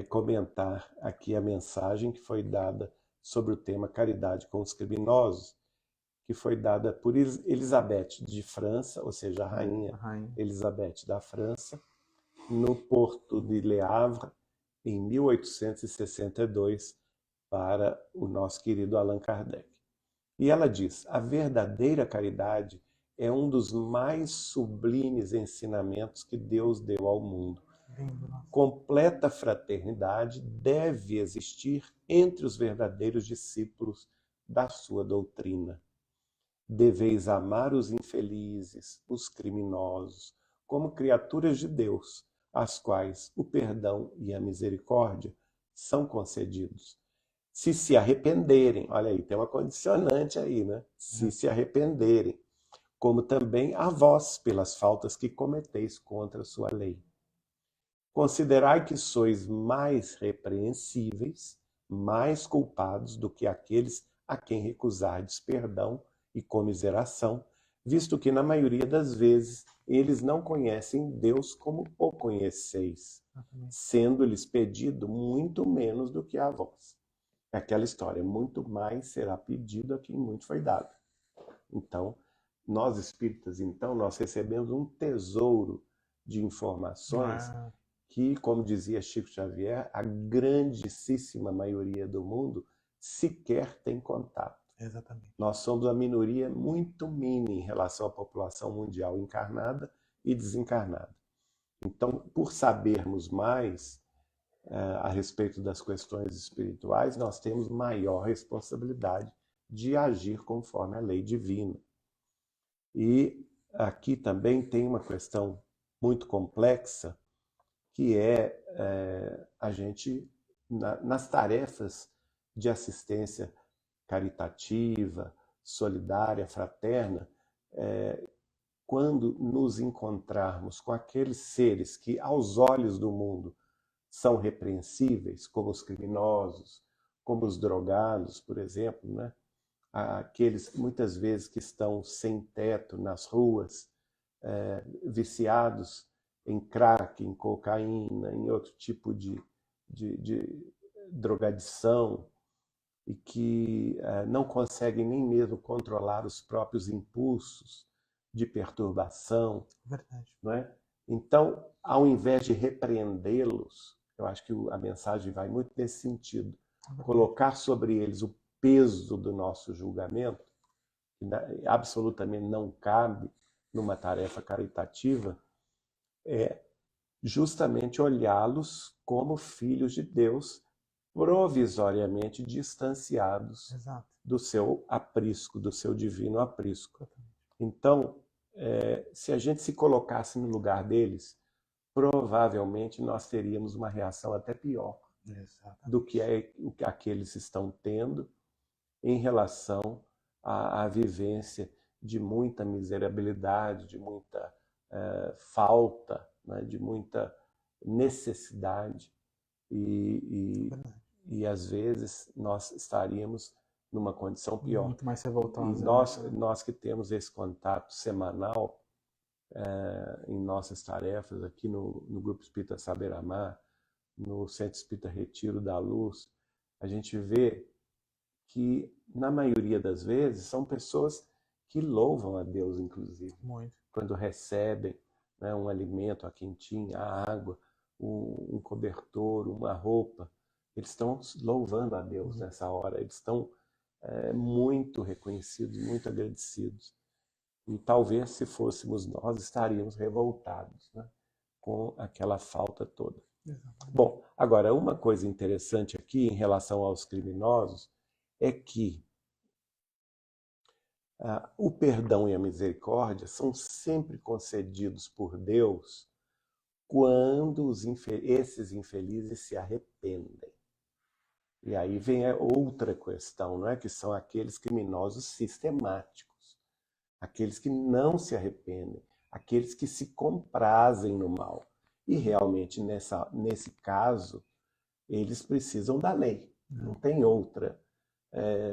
comentar aqui a mensagem que foi dada sobre o tema Caridade com os Criminosos, que foi dada por Elizabeth de França, ou seja, a rainha Elizabeth da França, no porto de Le Havre, em 1862, para o nosso querido Allan Kardec. E ela diz: a verdadeira caridade é um dos mais sublimes ensinamentos que Deus deu ao mundo. Completa fraternidade deve existir entre os verdadeiros discípulos da sua doutrina. Deveis amar os infelizes, os criminosos, como criaturas de Deus, às quais o perdão e a misericórdia são concedidos. Se arrependerem, olha aí, tem uma condicionante aí, né? Se arrependerem, como também a vós pelas faltas que cometeis contra a sua lei. Considerai que sois mais repreensíveis, mais culpados do que aqueles a quem recusardes perdão e comiseração, visto que, na maioria das vezes, eles não conhecem Deus como o conheceis, sendo-lhes pedido muito menos do que a vós. É aquela história, muito mais será pedido a quem muito foi dado. Então, nós espíritas, nós recebemos um tesouro de informações que, como dizia Chico Xavier, a grandíssima maioria do mundo sequer tem contato. Exatamente. Nós somos uma minoria muito mínima em relação à população mundial encarnada e desencarnada. Então, por sabermos mais a respeito das questões espirituais, nós temos maior responsabilidade de agir conforme a lei divina. E aqui também tem uma questão muito complexa, que a gente, nas tarefas de assistência caritativa, solidária, fraterna, quando nos encontrarmos com aqueles seres que, aos olhos do mundo, são repreensíveis, como os criminosos, como os drogados, por exemplo, né? Aqueles, muitas vezes, que estão sem teto nas ruas, viciados em crack, em cocaína, em outro tipo de drogadição, e que não conseguem nem mesmo controlar os próprios impulsos de perturbação. Verdade. Não é? Então, ao invés de repreendê-los, eu acho que a mensagem vai muito nesse sentido. Colocar sobre eles o peso do nosso julgamento, que absolutamente não cabe numa tarefa caritativa, é justamente olhá-los como filhos de Deus, provisoriamente distanciados do seu aprisco, do seu divino aprisco. Então, se a gente se colocasse no lugar deles, provavelmente nós teríamos uma reação até pior do que o que aqueles estão tendo em relação à vivência de muita miserabilidade, de muita falta, né, de muita necessidade. E às vezes nós estaríamos numa condição pior. Muito mais revoltosa. E nós que temos esse contato semanal em nossas tarefas aqui no Grupo Espírita Saber Amar, no Centro Espírita Retiro da Luz, a gente vê que, na maioria das vezes, são pessoas que louvam a Deus, inclusive. Muito. Quando recebem, né, um alimento, a quentinha, a água, um cobertor, uma roupa, eles estão louvando a Deus nessa hora, eles estão muito reconhecidos, muito agradecidos. E talvez, se fôssemos nós, estaríamos revoltados, né, com aquela falta toda. Bom, agora, uma coisa interessante aqui em relação aos criminosos é que o perdão e a misericórdia são sempre concedidos por Deus quando esses infelizes se arrependem. E aí vem a outra questão, não é? Que são aqueles criminosos sistemáticos, aqueles que não se arrependem, aqueles que se comprazem no mal. E realmente, nesse caso, eles precisam da lei. Não tem outra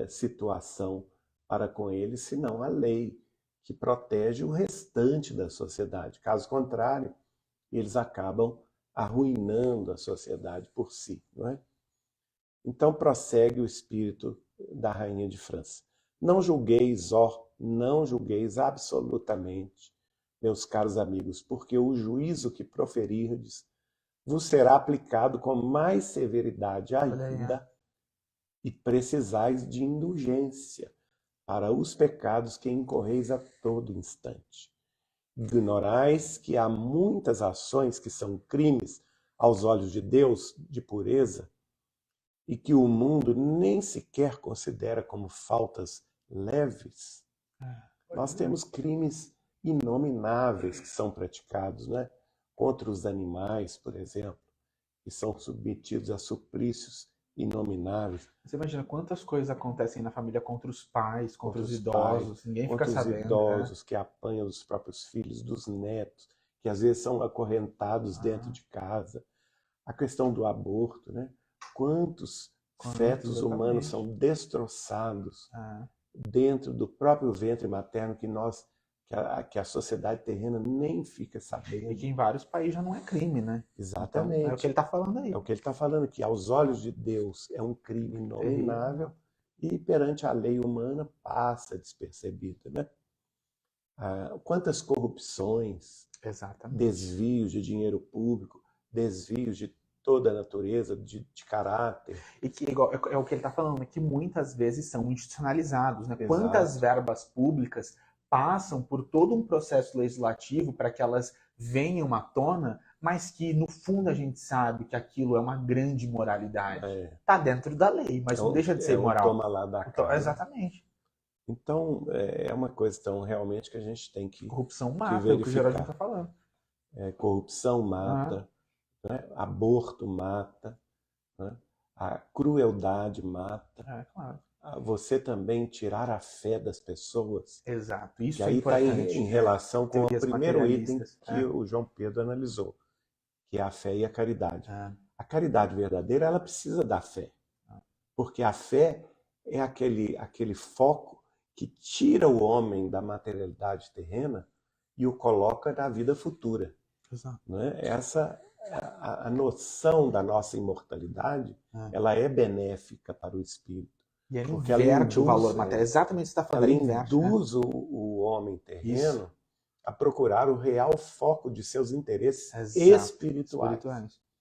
situação para com eles, senão a lei, que protege o restante da sociedade. Caso contrário, eles acabam arruinando a sociedade por si, não é? Então prossegue o espírito da rainha de França. Não julgueis, não julgueis absolutamente, meus caros amigos, porque o juízo que proferirdes vos será aplicado com mais severidade ainda, e precisais de indulgência para os pecados que incorreis a todo instante. Ignorais que há muitas ações que são crimes aos olhos de Deus, de pureza, e que o mundo nem sequer considera como faltas leves. Nós temos crimes inomináveis que são praticados, né? Contra os animais, por exemplo, que são submetidos a suplícios inomináveis. Você imagina quantas coisas acontecem na família contra os pais, contra os idosos, ninguém fica sabendo. Contra os idosos, que apanham os próprios filhos, dos netos, que às vezes são acorrentados dentro de casa. A questão do aborto, né? Quantos fetos humanos são destroçados dentro do próprio ventre materno que a sociedade terrena nem fica sabendo. E que em vários países já não é crime, né? Exatamente. Então, é o que ele está falando aí. É o que ele está falando, que aos olhos de Deus é um crime inominável e perante a lei humana passa despercebida, né? Quantas corrupções, desvios de dinheiro público, desvios de toda a natureza, de caráter. E que é o que ele está falando, que muitas vezes são institucionalizados, né? Quantas verbas públicas passam por todo um processo legislativo para que elas venham à tona, mas que no fundo a gente sabe que aquilo é uma grande moralidade. Está dentro da lei, mas não deixa de ser moral. Toma lá da cara. Exatamente. Então, é uma questão realmente que a gente tem que corrupção mata, verificar. É o que o Geraldinho está falando. Corrupção mata, né? Aborto mata, né? A crueldade mata. Claro. Você também tirar a fé das pessoas. Exato, isso que é aí está importante. em relação com o primeiro item que o João Pedro analisou, que é a fé e a caridade. A caridade verdadeira, ela precisa da fé, porque a fé é aquele foco que tira o homem da materialidade terrena e o coloca na vida futura. Exato. Né? Essa a noção da nossa imortalidade, ela é benéfica para o espírito. E ela inverte o valor material. Exatamente o que você está falando. Ela induz o homem terreno a procurar o real foco de seus interesses espirituais.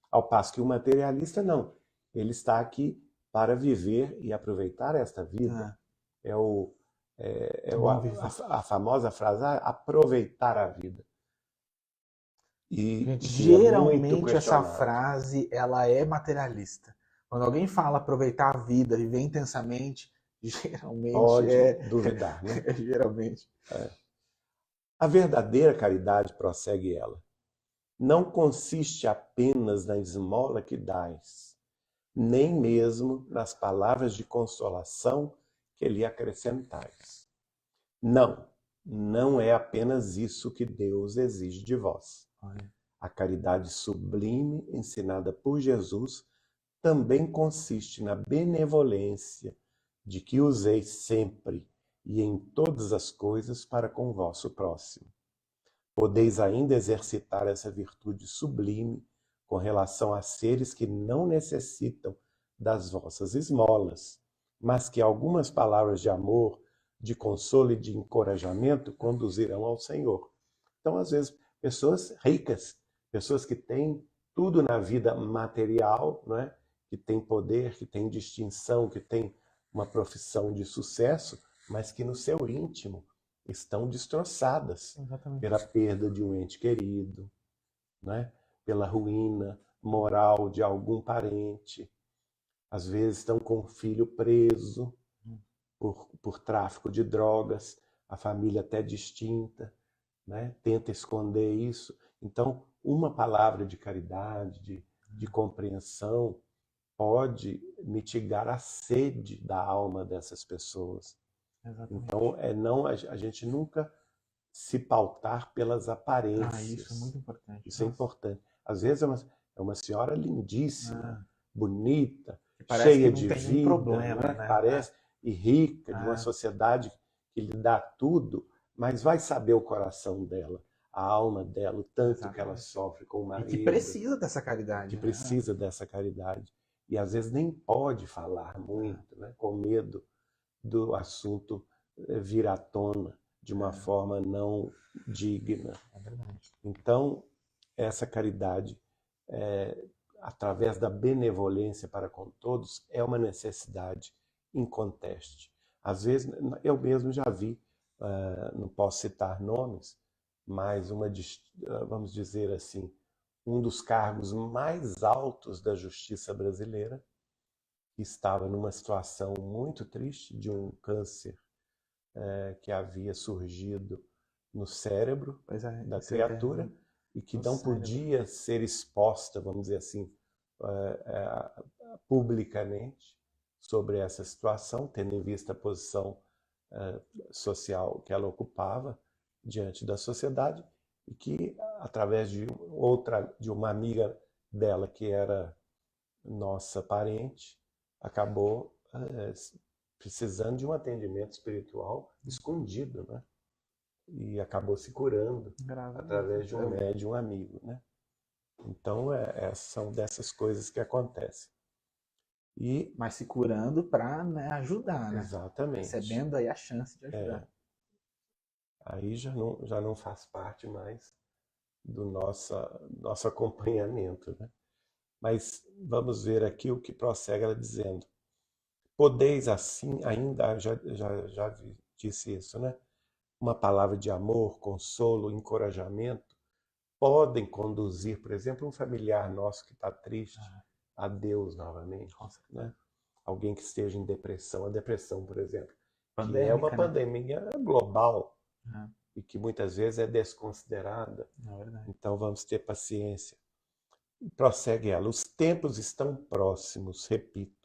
Ao passo que o materialista não. Ele está aqui para viver e aproveitar esta vida. A famosa frase, aproveitar a vida. E geralmente essa frase ela é materialista. Quando alguém fala aproveitar a vida, viver intensamente, geralmente pode duvidar, né? Geralmente. A verdadeira caridade, prossegue ela, não consiste apenas na esmola que dás, nem mesmo nas palavras de consolação que lhe acrescentais. Não é apenas isso que Deus exige de vós. A caridade sublime ensinada por Jesus também consiste na benevolência de que useis sempre e em todas as coisas para com o vosso próximo. Podeis ainda exercitar essa virtude sublime com relação a seres que não necessitam das vossas esmolas, mas que algumas palavras de amor, de consolo e de encorajamento conduzirão ao Senhor. Então, às vezes, pessoas ricas, pessoas que têm tudo na vida material, não é? Que têm poder, que têm distinção, que têm uma profissão de sucesso, mas que no seu íntimo estão destroçadas pela perda de um ente querido, né? Pela ruína moral de algum parente. Às vezes estão com um filho preso por tráfico de drogas, a família até distinta, né? Tenta esconder isso. Então, uma palavra de caridade, de compreensão, pode mitigar a sede da alma dessas pessoas. Exatamente. Então, a gente nunca se pautar pelas aparências. Isso é muito importante. Isso é importante. Às vezes é uma senhora lindíssima, bonita, parece cheia que não de tem vida, problema, né? Parece, e rica, de uma sociedade que lhe dá tudo, mas vai saber o coração dela, a alma dela, o tanto que ela sofre com o marido. E que precisa dessa caridade. Que precisa dessa caridade. E às vezes nem pode falar muito, né? Com medo do assunto vir à tona de uma forma não digna. É verdade. Então, essa caridade, através da benevolência para com todos, é uma necessidade inconteste. Às vezes, eu mesmo já vi, não posso citar nomes, mas vamos dizer assim, um dos cargos mais altos da justiça brasileira, que estava numa situação muito triste de um câncer que havia surgido no cérebro da criatura e que não podia ser exposta, vamos dizer assim, publicamente sobre essa situação, tendo em vista a posição social que ela ocupava diante da sociedade, e que, através de uma amiga dela, que era nossa parente, acabou precisando de um atendimento espiritual escondido, né? E acabou se curando através de um médium amigo, né? Então, são dessas coisas que acontecem. Mas se curando para, né, ajudar, né? Exatamente. Recebendo aí a chance de ajudar. Aí já não faz parte mais do nosso acompanhamento, né? Mas vamos ver aqui o que prossegue ela dizendo. Podeis assim, ainda já disse isso, né? Uma palavra de amor, consolo, encorajamento, podem conduzir, por exemplo, um familiar nosso que está triste, a Deus novamente, né? Alguém que esteja em depressão, a depressão, por exemplo, que é uma pandemia global e que muitas vezes é desconsiderada. Então vamos ter paciência. E prossegue ela. Os tempos estão próximos, repito,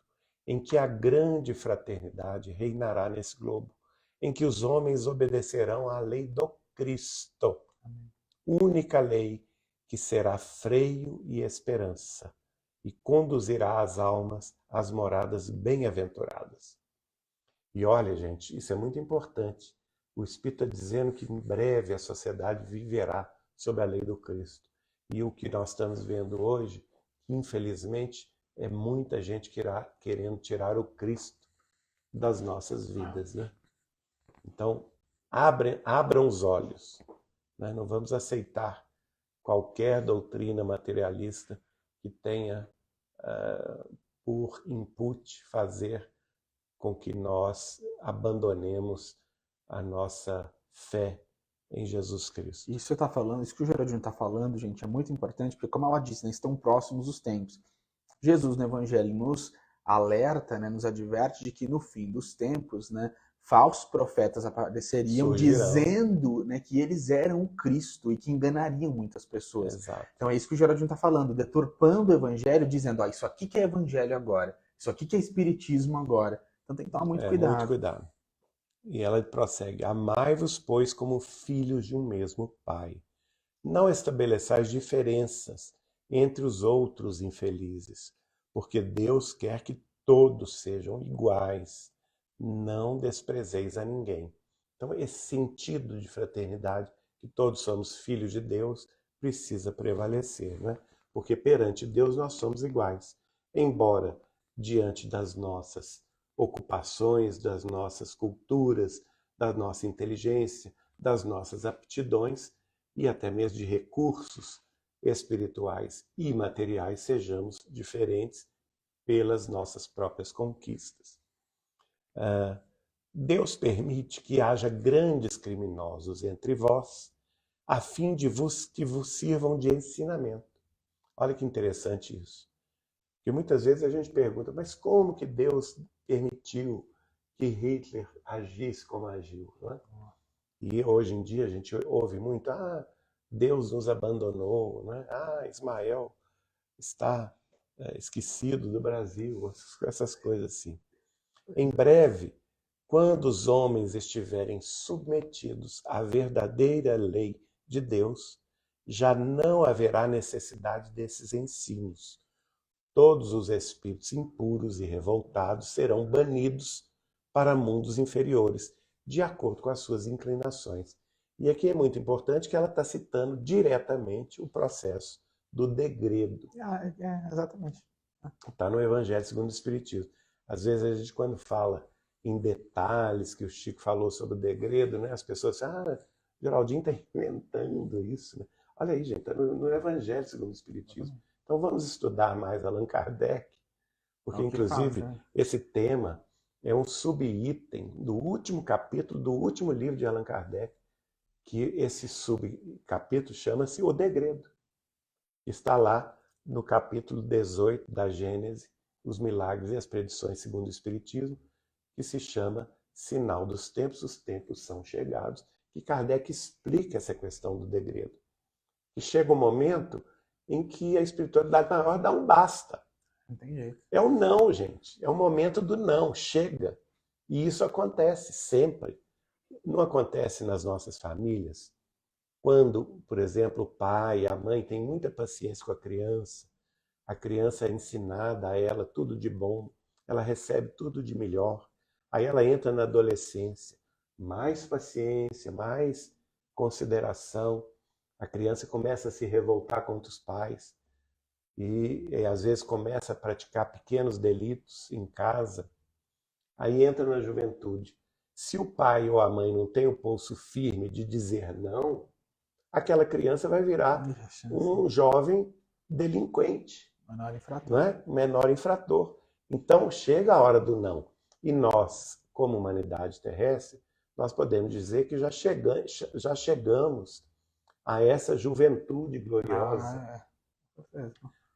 em que a grande fraternidade reinará nesse globo, em que os homens obedecerão à lei do Cristo, única lei que será freio e esperança, e conduzirá as almas às moradas bem-aventuradas. E olha, gente, isso é muito importante. O Espírito está dizendo que em breve a sociedade viverá sob a lei do Cristo. E o que nós estamos vendo hoje, infelizmente, é muita gente querendo tirar o Cristo das nossas vidas, né? Então, abram os olhos, né? Não vamos aceitar qualquer doutrina materialista que tenha por input fazer com que nós abandonemos a nossa fé em Jesus Cristo. Isso está falando, isso que o Geraldinho está falando, gente, é muito importante, porque como ela disse, né, estão próximos os tempos. Jesus no Evangelho nos alerta, né, nos adverte de que no fim dos tempos, né, falsos profetas apareceriam dizendo, né, que eles eram o Cristo e que enganariam muitas pessoas. Exato. Então é isso que o Geraldinho está falando, deturpando o Evangelho, dizendo, isso aqui que é Evangelho agora, isso aqui que é Espiritismo agora. Então tem que tomar muito cuidado. Muito cuidado. E ela prossegue, amai-vos, pois, como filhos de um mesmo Pai. Não estabeleçais diferenças entre os outros infelizes, porque Deus quer que todos sejam iguais. Não desprezeis a ninguém. Então, esse sentido de fraternidade, que todos somos filhos de Deus, precisa prevalecer, né? Porque perante Deus nós somos iguais. Embora, diante das nossas ocupações, das nossas culturas, da nossa inteligência, das nossas aptidões e até mesmo de recursos espirituais e materiais, sejamos diferentes pelas nossas próprias conquistas. Deus permite que haja grandes criminosos entre vós, a fim de que vos sirvam de ensinamento. Olha que interessante isso. Porque muitas vezes a gente pergunta, mas como que Deus permitiu que Hitler agisse como agiu? Não é? E hoje em dia a gente ouve muito, Deus nos abandonou, né? Ismael está esquecido do Brasil, essas coisas assim. Em breve, quando os homens estiverem submetidos à verdadeira lei de Deus, já não haverá necessidade desses ensinos. Todos os espíritos impuros e revoltados serão banidos para mundos inferiores, de acordo com as suas inclinações. E aqui é muito importante que ela está citando diretamente o processo do degredo. Exatamente. Está no Evangelho segundo o Espiritismo. Às vezes a gente, quando fala em detalhes, que o Chico falou sobre o degredo, né, as pessoas dizem, Geraldinho está inventando isso. Né? Olha aí, gente, está no Evangelho segundo o Espiritismo. Então vamos estudar mais Allan Kardec, porque inclusive esse tema é um subitem do último capítulo do último livro de Allan Kardec, que esse subcapítulo chama-se O Degredo. Está lá no capítulo 18 da Gênese, Os Milagres e as Predições segundo o Espiritismo, que se chama Sinal dos Tempos, os Tempos são chegados, que Kardec explica essa questão do degredo. E chega um momento em que a espiritualidade maior dá um basta. Não tem jeito. É o não, gente. É o momento do não. Chega. E isso acontece sempre. Não acontece nas nossas famílias? Quando, por exemplo, o pai e a mãe têm muita paciência com a criança é ensinada a ela tudo de bom, ela recebe tudo de melhor. Aí ela entra na adolescência. Mais paciência, mais consideração. A criança começa a se revoltar contra os pais e às vezes começa a praticar pequenos delitos em casa. Aí entra na juventude. Se o pai ou a mãe não tem o pulso firme de dizer não, aquela criança vai virar um jovem delinquente, menor infrator. Não é? Menor infrator. Então chega a hora do não. E nós, como humanidade terrestre, nós podemos dizer que já chegamos a essa juventude gloriosa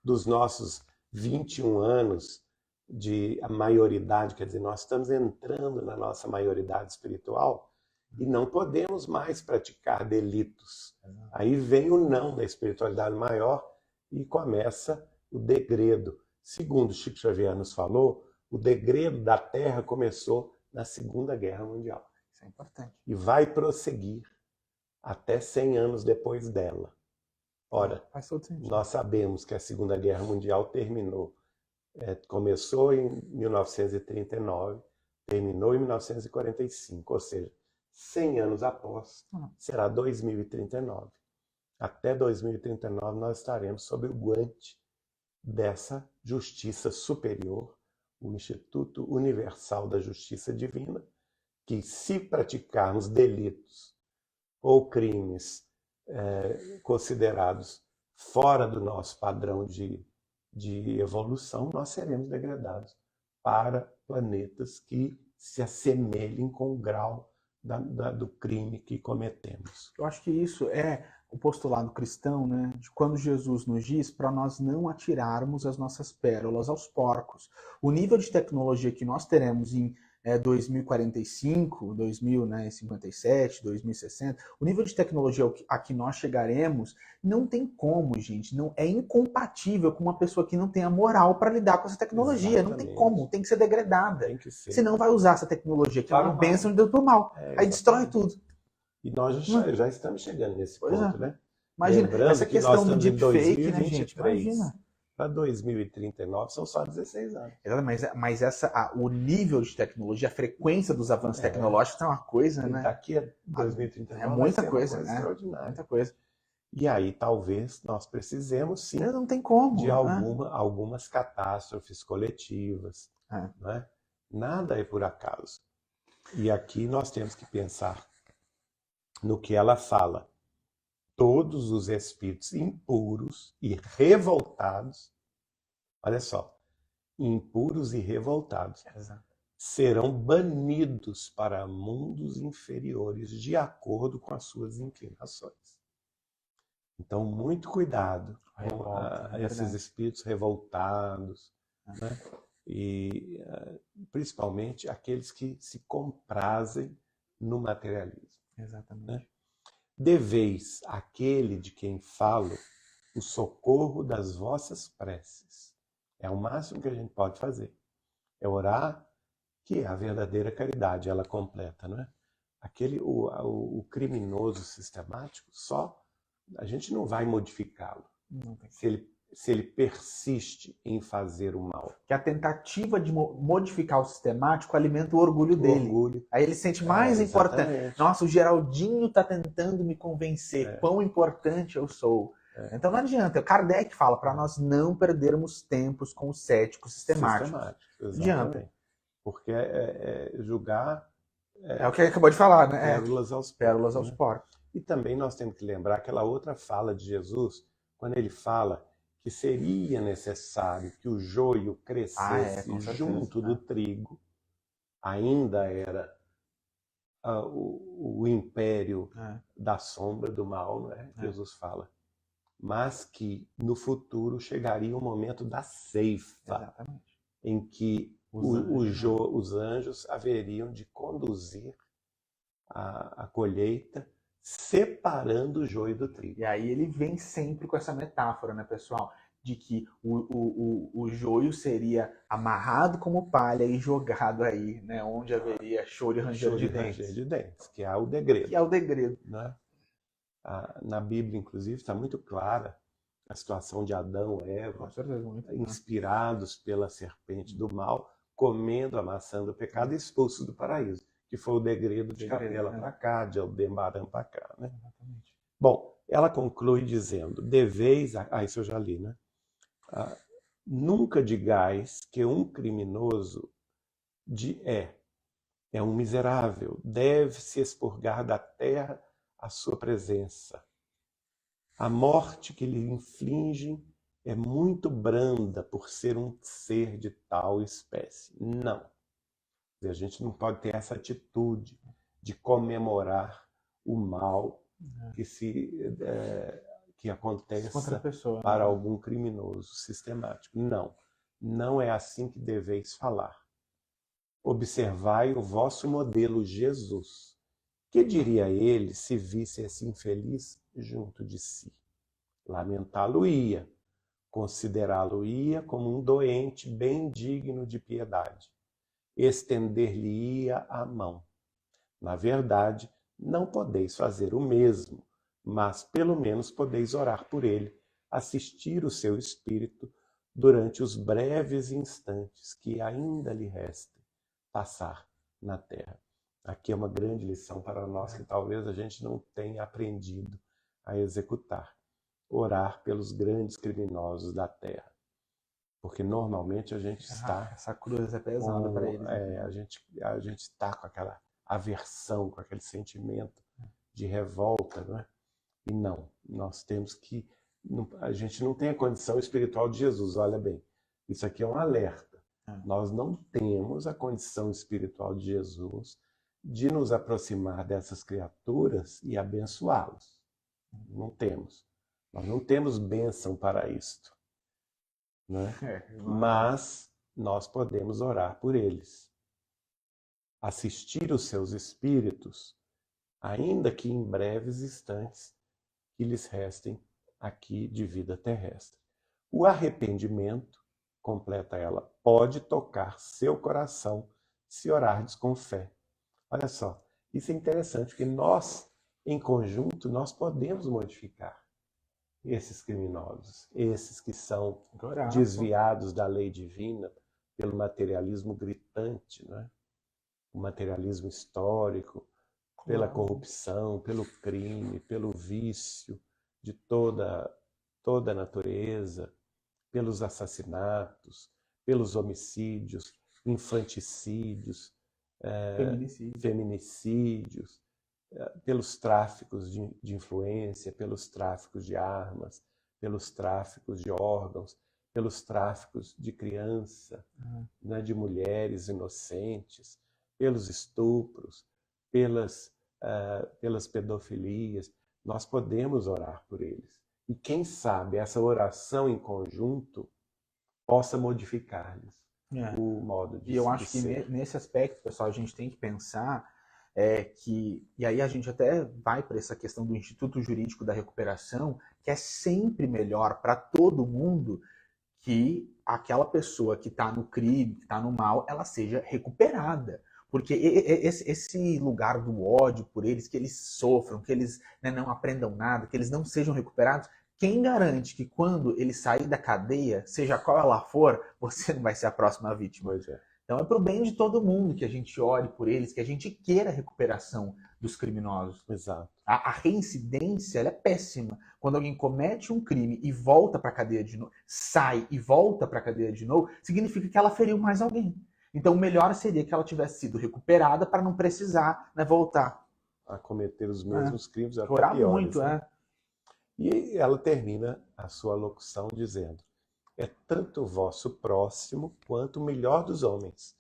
dos nossos 21 anos de maioridade, quer dizer, nós estamos entrando na nossa maioridade espiritual e não podemos mais praticar delitos. Aí vem o não da espiritualidade maior e começa o degredo. Segundo Chico Xavier nos falou, o degredo da Terra começou na Segunda Guerra Mundial. Isso é importante. E vai prosseguir até 100 anos depois dela. Ora, nós sabemos que a Segunda Guerra Mundial terminou. Começou em 1939, terminou em 1945, ou seja, 100 anos após, será 2039. Até 2039 nós estaremos sob o guante dessa justiça superior, o Instituto Universal da Justiça Divina, que se praticarmos delitos ou crimes considerados fora do nosso padrão de evolução, nós seremos degradados para planetas que se assemelhem com o grau do crime que cometemos. Eu acho que isso é o postulado cristão, né? De quando Jesus nos diz para nós não atirarmos as nossas pérolas aos porcos. O nível de tecnologia que nós teremos em 2045, 2057, 2060, o nível de tecnologia a que nós chegaremos não tem como, gente, não é incompatível com uma pessoa que não tem a moral para lidar com essa tecnologia. Exatamente. Não tem como, tem que ser degradada. Tem que ser. Senão vai usar essa tecnologia que é uma bênção de Deus pro mal. Aí destrói tudo. E nós já estamos chegando nesse ponto, né? Imagina, lembrando essa questão do deepfake, né, gente? Imagina. Para 2039 são só 16 anos. Mas o nível de tecnologia, a frequência dos avanços tecnológicos é uma coisa, né? Daqui a 2039 é muita coisa, uma coisa extraordinária. Muita coisa. E aí talvez nós precisemos sim não tem como, de algumas catástrofes coletivas. Né? Nada é por acaso. E aqui nós temos que pensar no que ela fala. Todos os espíritos impuros e revoltados, olha só, impuros e revoltados, serão banidos para mundos inferiores de acordo com as suas inclinações. Então, muito cuidado com Revolta, é esses verdade. espíritos revoltados, né? E principalmente aqueles que se comprazem no materialismo, né? Exatamente. Deveis àquele de quem falo o socorro das vossas preces. É o máximo que a gente pode fazer. É orar, que é a verdadeira caridade, ela completa, não é? O criminoso sistemático, só a gente não vai modificá-lo. Não tem. Se ele persiste em fazer o mal. Que a tentativa de modificar o sistemático alimenta o orgulho O dele. orgulho. Aí ele se sente mais importante. Exatamente. Nossa, o Geraldinho está tentando me convencer quão importante eu sou. Então não adianta. Kardec fala para nós não perdermos tempos com os céticos sistemáticos. Não adianta. Porque julgar... É o que ele acabou de falar, né? Pérolas aos porcos. Porcos. E também nós temos que lembrar aquela outra fala de Jesus, quando ele fala que seria necessário que o joio crescesse junto do trigo, ainda era o império da sombra, do mal, não é? Jesus fala. Mas que no futuro chegaria o momento da ceifa, em que os anjos haveriam de conduzir a colheita, separando o joio do trigo. E aí ele vem sempre com essa metáfora, né, pessoal? De que o joio seria amarrado como palha e jogado aí, né? Onde haveria choro e ranger de dentes. Que é o degredo. Que é o degredo. Né? Na Bíblia, inclusive, está muito clara a situação de Adão e Eva, inspirados pela serpente do mal, comendo a maçã do pecado e expulsos do paraíso, que foi o degredo de Capela para cá, de Aldebaran para cá. Né? Bom, ela conclui dizendo, deveis... isso eu já li, né? Nunca digais que um criminoso é um miserável, deve se expurgar da terra a sua presença. A morte que lhe infligem é muito branda por ser um ser de tal espécie. Não. A gente não pode ter essa atitude de comemorar o mal que aconteça pessoa, para algum criminoso sistemático. Não. Não é assim que deveis falar. Observai o vosso modelo Jesus. Que diria ele se visse esse infeliz junto de si? Lamentá-lo-ia, considerá-lo-ia como um doente bem digno de piedade, estender-lhe-ia a mão. Na verdade, não podeis fazer o mesmo, mas pelo menos podeis orar por ele, assistir o seu espírito durante os breves instantes que ainda lhe restem passar na terra. Aqui é uma grande lição para nós que talvez a gente não tenha aprendido a executar. Orar pelos grandes criminosos da terra. Porque normalmente a gente está... Essa cruz é pesada para eles. A gente está com aquela aversão, com aquele sentimento de revolta, não é? E não, nós temos que... A gente não tem a condição espiritual de Jesus, olha bem. Isso aqui é um alerta. Nós não temos a condição espiritual de Jesus de nos aproximar dessas criaturas e abençoá-los. Não temos. Nós não temos bênção para isto. Né? Mas nós podemos orar por eles. Assistir os seus espíritos, ainda que em breves instantes que lhes restem aqui de vida terrestre. O arrependimento, completa ela, pode tocar seu coração se orardes com fé. Olha só, isso é interessante, porque nós, em conjunto, nós podemos modificar esses criminosos, esses que são desviados da lei divina pelo materialismo gritante, né? O materialismo histórico, pela corrupção, pelo crime, pelo vício de toda a natureza, pelos assassinatos, pelos homicídios, infanticídios, feminicídios, pelos tráficos de influência, pelos tráficos de armas, pelos tráficos de órgãos, pelos tráficos de criança, né, de mulheres inocentes, pelos estupros, pelas pedofilias. Nós podemos orar por eles. E quem sabe essa oração em conjunto possa modificar-lhes o modo E eu de acho que ser. nesse aspecto, pessoal, a gente tem que pensar que, e aí a gente até vai para essa questão do Instituto Jurídico da Recuperação, que é sempre melhor para todo mundo que aquela pessoa que está no crime, que está no mal, ela seja recuperada. Porque esse lugar do ódio por eles, que eles sofram, que eles, né, não aprendam nada, que eles não sejam recuperados, quem garante que quando ele sair da cadeia, seja qual ela for, você não vai ser a próxima vítima? Pois é. Então é pro bem de todo mundo que a gente ore por eles, que a gente queira a recuperação dos criminosos. Exato. A reincidência ela é péssima. Quando alguém comete um crime e volta para a cadeia de novo, sai e volta para a cadeia de novo, significa que ela feriu mais alguém. Então o melhor seria que ela tivesse sido recuperada para não precisar, né, voltar A cometer os mesmos crimes, até orar piores. muito, né? E ela termina a sua locução dizendo: é tanto o vosso próximo quanto o melhor dos homens.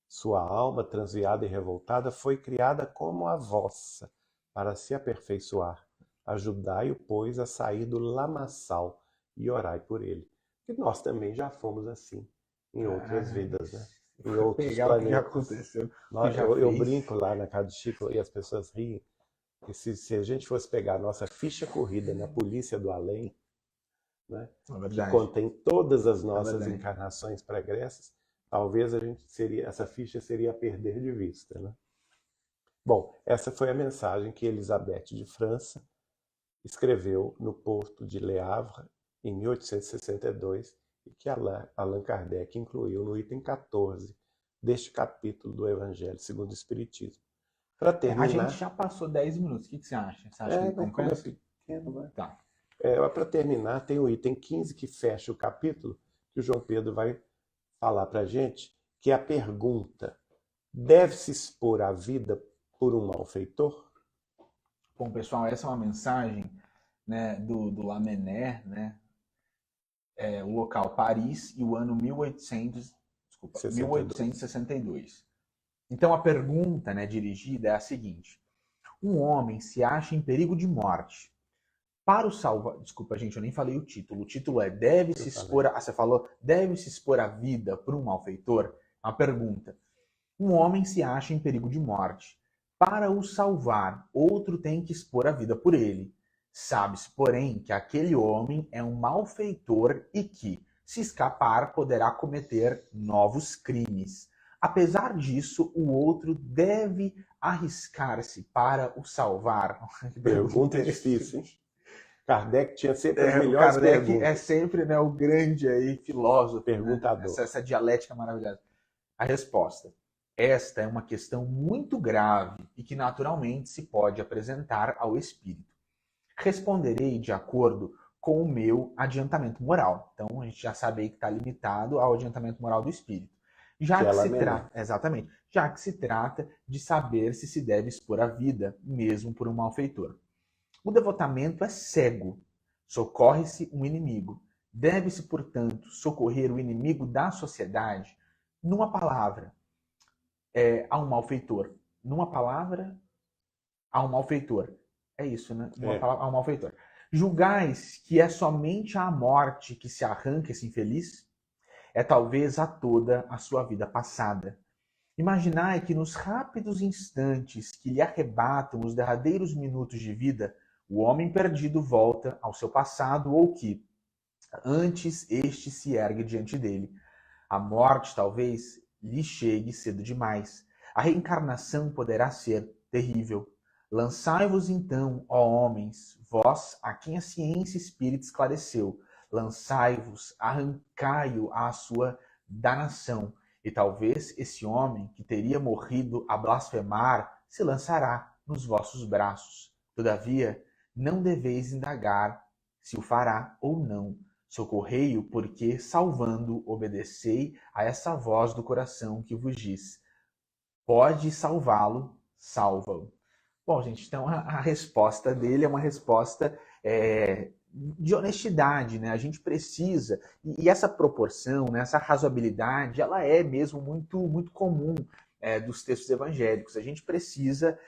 Sua alma, transviada e revoltada, foi criada como a vossa, para se aperfeiçoar. Ajudai-o, pois, a sair do lamaçal e orai por ele. E nós também já fomos assim em outras vidas, né? Em outros pegar planetas. o que já aconteceu. Eu brinco lá na casa de Chico e as pessoas riem. Que se a gente fosse pegar a nossa ficha corrida na Polícia do Além, né, que contém todas as nossas encarnações pregressas, talvez essa ficha seria a perder de vista, né? Bom, essa foi a mensagem que Elizabeth de França escreveu no porto de Le Havre em 1862 e que Allan Kardec incluiu no item 14 deste capítulo do Evangelho segundo o Espiritismo. Para terminar, a gente já passou 10 minutos. O que você acha? Você acha que compensa? Como é pequeno, vai. Tá. Para terminar, tem o item 15 que fecha o capítulo, que o João Pedro vai falar para a gente, que é a pergunta: deve-se expor a vida por um malfeitor? Bom, pessoal, essa é uma mensagem, né, do Lamennais, né? O local Paris e o ano 1862. Então a pergunta, né, dirigida é a seguinte: um homem se acha em perigo de morte. Para o salvar... Desculpa, gente, eu nem falei o título. O título é deve-se expor... Você falou deve-se expor a vida por um malfeitor? A pergunta: um homem se acha em perigo de morte. Para o salvar, outro tem que expor a vida por ele. Sabe-se, porém, que aquele homem é um malfeitor e que, se escapar, poderá cometer novos crimes. Apesar disso, o outro deve arriscar-se para o salvar. Pergunta difícil, hein? Kardec tinha sempre as melhores perguntas. Kardec é sempre, né, o grande aí, filósofo. Perguntador. Né? Essa dialética maravilhosa. A resposta: esta é uma questão muito grave e que naturalmente se pode apresentar ao espírito. Responderei de acordo com o meu adiantamento moral. Então a gente já sabe aí que está limitado ao adiantamento moral do espírito. Já que se trata de saber se deve expor a vida, mesmo por um malfeitor. O devotamento é cego. Socorre-se um inimigo. Deve-se, portanto, socorrer o inimigo da sociedade. Numa palavra, a um malfeitor. Numa palavra, a um malfeitor. É isso, né? Numa palavra, a um malfeitor. Julgais que é somente a morte que se arranca esse infeliz? É talvez a toda a sua vida passada. Imaginai que nos rápidos instantes que lhe arrebatam os derradeiros minutos de vida, o homem perdido volta ao seu passado ou que, antes, este se ergue diante dele. A morte, talvez, lhe chegue cedo demais. A reencarnação poderá ser terrível. Lançai-vos então, ó homens, vós a quem a ciência espírita esclareceu, lançai-vos, arrancai-o à sua danação, e talvez esse homem que teria morrido a blasfemar se lançará nos vossos braços. Todavia, não deveis indagar se o fará ou não. Socorrei-o, porque, salvando, obedecei a essa voz do coração que vos diz: pode salvá-lo, salva-o. Bom, gente, então a resposta dele é uma resposta de honestidade, né? A gente precisa, e essa proporção, né, essa razoabilidade, ela é mesmo muito, muito comum dos textos evangélicos. A gente precisa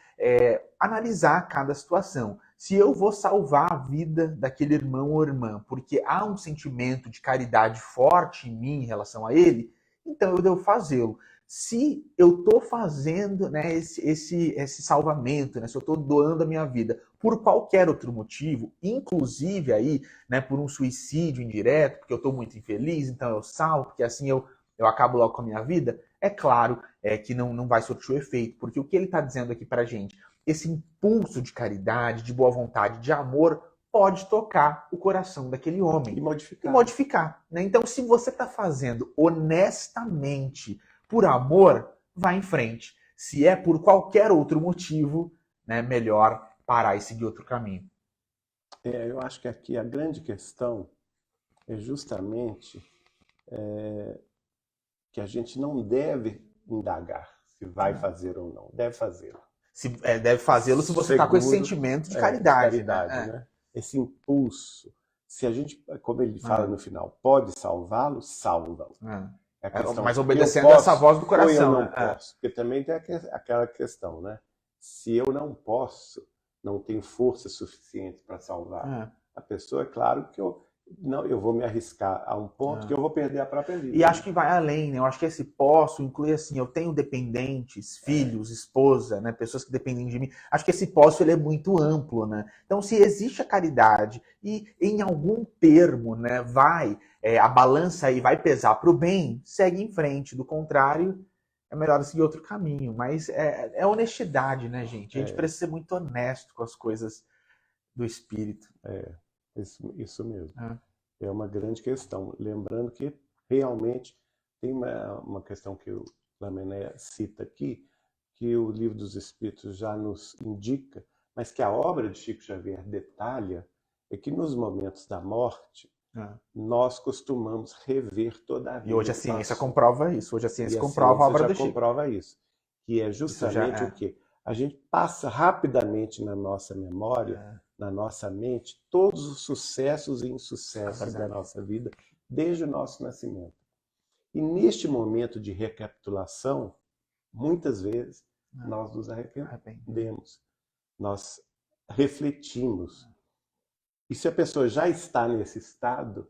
analisar cada situação. Se eu vou salvar a vida daquele irmão ou irmã porque há um sentimento de caridade forte em mim em relação a ele, então eu devo fazê-lo. Se eu estou fazendo, né, esse salvamento, né, se eu estou doando a minha vida por qualquer outro motivo, inclusive aí, né, por um suicídio indireto, porque eu estou muito infeliz, então eu salvo, porque assim eu acabo logo com a minha vida, é claro que não vai surtir o efeito, porque o que ele está dizendo aqui para a gente, esse impulso de caridade, de boa vontade, de amor, pode tocar o coração daquele homem. E modificar. Né? Então, se você está fazendo honestamente por amor, vá em frente. Se é por qualquer outro motivo, né, melhor parar e seguir outro caminho. Eu acho que aqui a grande questão é justamente que a gente não deve indagar se vai fazer ou não. Deve fazê-lo. Deve fazê-lo se você está com esse sentimento de caridade. Né? Esse impulso. Se a gente, como ele fala no final, pode salvá-lo, salva-lo. Mas obedecendo essa voz do coração. Ou eu não posso. Porque também tem aquela questão, né? Se eu não posso, não tenho força suficiente para salvar a pessoa, é claro que eu vou me arriscar a um ponto que eu vou perder a própria vida. E acho que vai além, né? Eu acho que esse posso inclui assim, eu tenho dependentes, filhos, esposa, né? Pessoas que dependem de mim. Acho que esse posso ele é muito amplo, né? Então, se existe a caridade e em algum termo, né, a balança aí vai pesar para o bem, segue em frente. Do contrário, é melhor seguir outro caminho. Mas é honestidade, né, gente? A gente precisa ser muito honesto com as coisas do espírito. Isso mesmo. É uma grande questão. Lembrando que realmente tem uma questão que o Lamennais cita aqui, que o Livro dos Espíritos já nos indica, mas que a obra de Chico Xavier detalha, é que nos momentos da morte, nós costumamos rever toda a vida. E hoje a ciência comprova isso. Hoje a ciência comprova a obra do Chico. Comprova isso. Que é justamente o quê? A gente passa rapidamente na nossa memória, na nossa mente, todos os sucessos e insucessos da nossa vida, desde o nosso nascimento. E neste momento de recapitulação, muitas vezes, nós nos arrependemos. Nós refletimos. E se a pessoa já está nesse estado,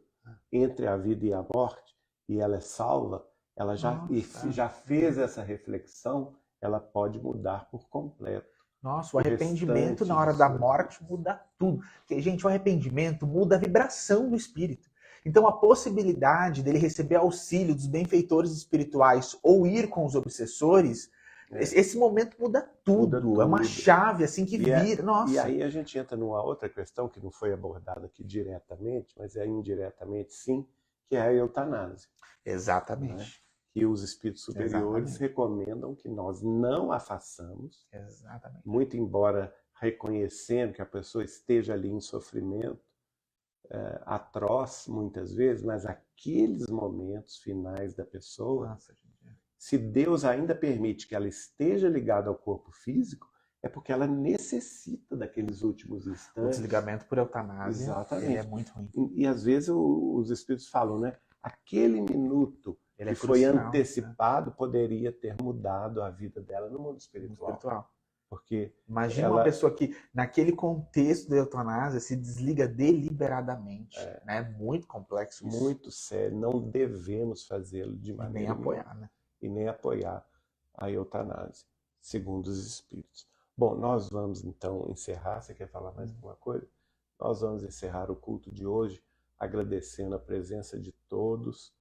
entre a vida e a morte, e ela é salva, ela já fez essa reflexão, ela pode mudar por completo. Nossa, o arrependimento na hora da morte muda tudo. Porque, gente, o arrependimento muda a vibração do espírito. Então, a possibilidade dele receber auxílio dos benfeitores espirituais ou ir com os obsessores, esse momento muda tudo. É uma chave assim que vira. Nossa. E aí a gente entra numa outra questão que não foi abordada aqui diretamente, mas é indiretamente sim, que é a eutanásia. Exatamente. Né? Que os espíritos superiores recomendam que nós não a façamos. Exatamente. Muito embora reconhecendo que a pessoa esteja ali em sofrimento atroz, muitas vezes, mas aqueles momentos finais da pessoa, se Deus ainda permite que ela esteja ligada ao corpo físico, é porque ela necessita daqueles últimos instantes. O desligamento por eutanásia. Exatamente. Ele é muito ruim. E às vezes os espíritos falam, né? Aquele minuto que foi antecipado poderia ter mudado a vida dela no mundo espiritual. Porque imagina uma pessoa que, naquele contexto da eutanásia, se desliga deliberadamente. É muito complexo isso. Muito sério. Não devemos fazê-lo de maneira nenhuma. Nem apoiar, né? E nem apoiar a eutanásia, segundo os espíritos. Bom, nós vamos então encerrar. Você quer falar mais alguma coisa? Nós vamos encerrar o culto de hoje agradecendo a presença de todos.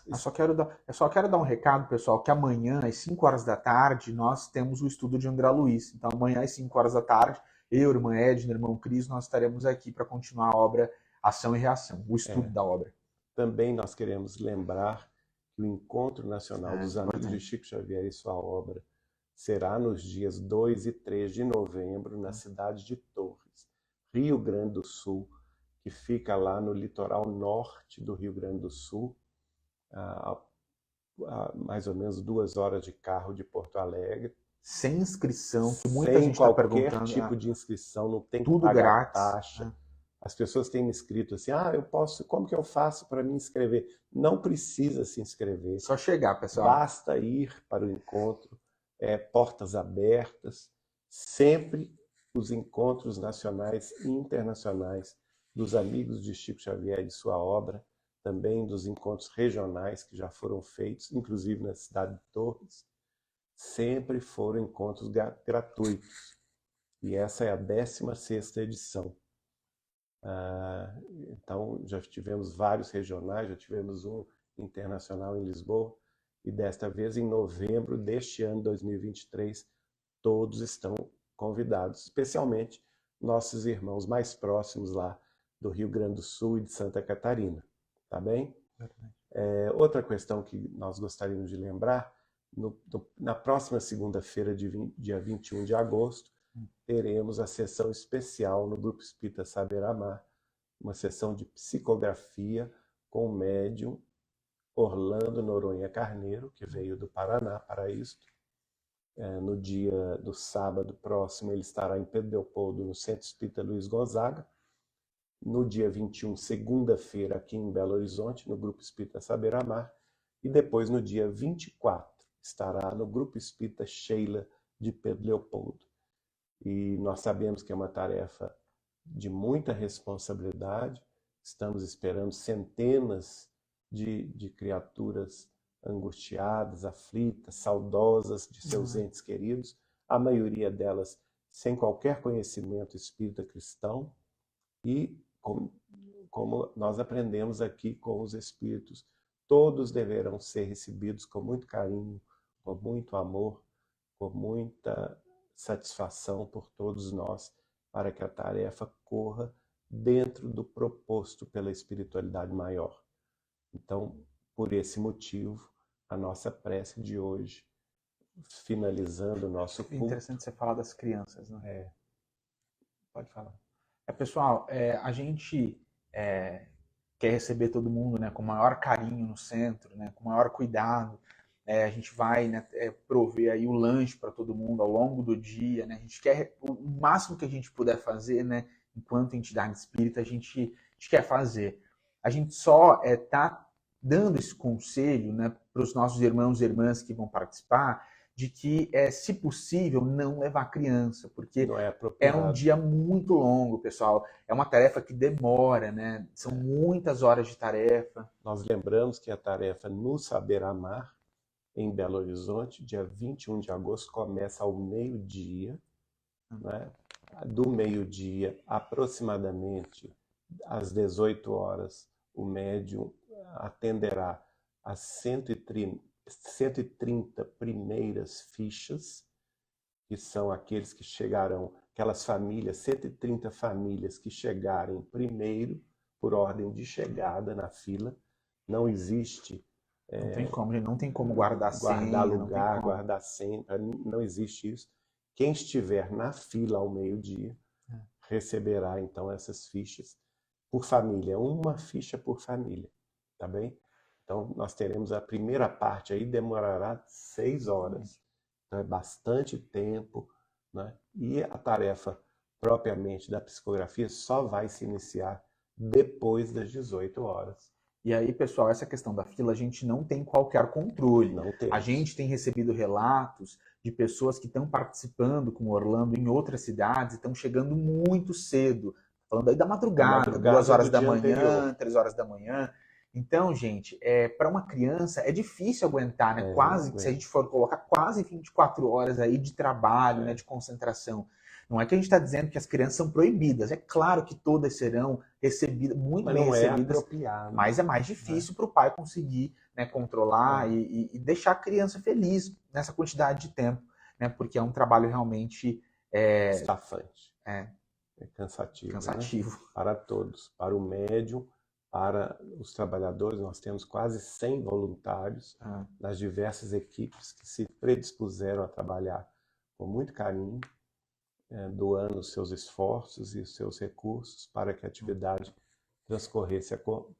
Eu só quero dar um recado, pessoal, que amanhã, às 5 horas da tarde, nós temos o estudo de André Luiz. Então, amanhã, às 5 horas da tarde, eu, irmã Edna, irmão Cris, nós estaremos aqui para continuar a obra Ação e Reação, o estudo da obra. Também nós queremos lembrar que o Encontro Nacional dos Amigos de Chico Xavier e sua obra será nos dias 2 e 3 de novembro, na cidade de Torres, Rio Grande do Sul, que fica lá no litoral norte do Rio Grande do Sul, a mais ou menos 2 horas de carro de Porto Alegre. Sem inscrição, que muita gente está perguntando. Sem qualquer tipo de inscrição, não tem que tudo pagar grátis. taxa. As pessoas têm me escrito assim, eu posso, como que eu faço para me inscrever? Não precisa se inscrever. Só chegar, pessoal. Basta ir para o encontro, portas abertas, sempre os encontros nacionais e internacionais dos amigos de Chico Xavier e de sua obra, também dos encontros regionais que já foram feitos, inclusive na cidade de Torres, sempre foram encontros gratuitos. E essa é a 16ª edição. Então, já tivemos vários regionais, já tivemos um internacional em Lisboa, e desta vez, em novembro deste ano, 2023, todos estão convidados, especialmente nossos irmãos mais próximos lá do Rio Grande do Sul e de Santa Catarina. Tá bem? Outra questão que nós gostaríamos de lembrar, na próxima segunda-feira, dia 21 de agosto, teremos a sessão especial no Grupo Espírita Saber Amar, uma sessão de psicografia com o médium Orlando Noronha Carneiro, que veio do Paraná para isto. No sábado próximo, ele estará em Pedro Leopoldo, no Centro Espírita Luiz Gonzaga. No dia 21, segunda-feira, aqui em Belo Horizonte, no Grupo Espírita Saber Amar. E depois, no dia 24, estará no Grupo Espírita Sheila de Pedro Leopoldo. E nós sabemos que é uma tarefa de muita responsabilidade. Estamos esperando centenas de criaturas angustiadas, aflitas, saudosas de seus entes queridos, a maioria delas sem qualquer conhecimento espírita cristão. E, como nós aprendemos aqui com os espíritos, todos deverão ser recebidos com muito carinho, com muito amor, com muita satisfação por todos nós, para que a tarefa corra dentro do proposto pela espiritualidade maior. Então, por esse motivo, a nossa prece de hoje, finalizando o nosso culto... É interessante você falar das crianças, né? Pode falar. Pessoal, a gente quer receber todo mundo, né, com o maior carinho no centro, né, com o maior cuidado. A gente vai, né, prover aí o lanche para todo mundo ao longo do dia, né? A gente quer o máximo que a gente puder fazer, né, enquanto entidade espírita, a gente quer fazer. A gente só está dando esse conselho, né, para os nossos irmãos e irmãs que vão participar, de que, se possível, não levar criança, porque é um dia muito longo, pessoal. É uma tarefa que demora, né? São muitas horas de tarefa. Nós lembramos que a tarefa No Saber Amar, em Belo Horizonte, dia 21 de agosto, começa ao meio-dia. Né? Do meio-dia, aproximadamente às 18 horas, o médium atenderá as 130 primeiras fichas, que são aqueles que chegarão, aquelas famílias, 130 famílias que chegarem primeiro, por ordem de chegada na fila. Não existe... não tem como guardar senha. Lugar, guardar senha, não existe isso. Quem estiver na fila ao meio-dia receberá, então, essas fichas por família, uma ficha por família, tá bem? Então, nós teremos a primeira parte aí, demorará 6 horas. Então, é bastante tempo, né? E a tarefa propriamente da psicografia só vai se iniciar depois das 18 horas. E aí, pessoal, essa questão da fila, a gente não tem qualquer controle. A gente tem recebido relatos de pessoas que estão participando com o Orlando em outras cidades e estão chegando muito cedo. Falando aí da madrugada 2 horas da manhã, 3 horas da manhã. Então, gente, para uma criança é difícil aguentar, né? Se a gente for colocar quase 24 horas aí de trabalho, né, de concentração. Não é que a gente está dizendo que as crianças são proibidas. É claro que todas serão recebidas, muito bem recebidas, mas é mais difícil para o pai conseguir, né, controlar e deixar a criança feliz nessa quantidade de tempo, né? Porque é um trabalho realmente... estafante. É cansativo. Né? Para todos. Para o médium, para os trabalhadores, nós temos quase 100 voluntários nas diversas equipes que se predispuseram a trabalhar com muito carinho, doando os seus esforços e os seus recursos para que a atividade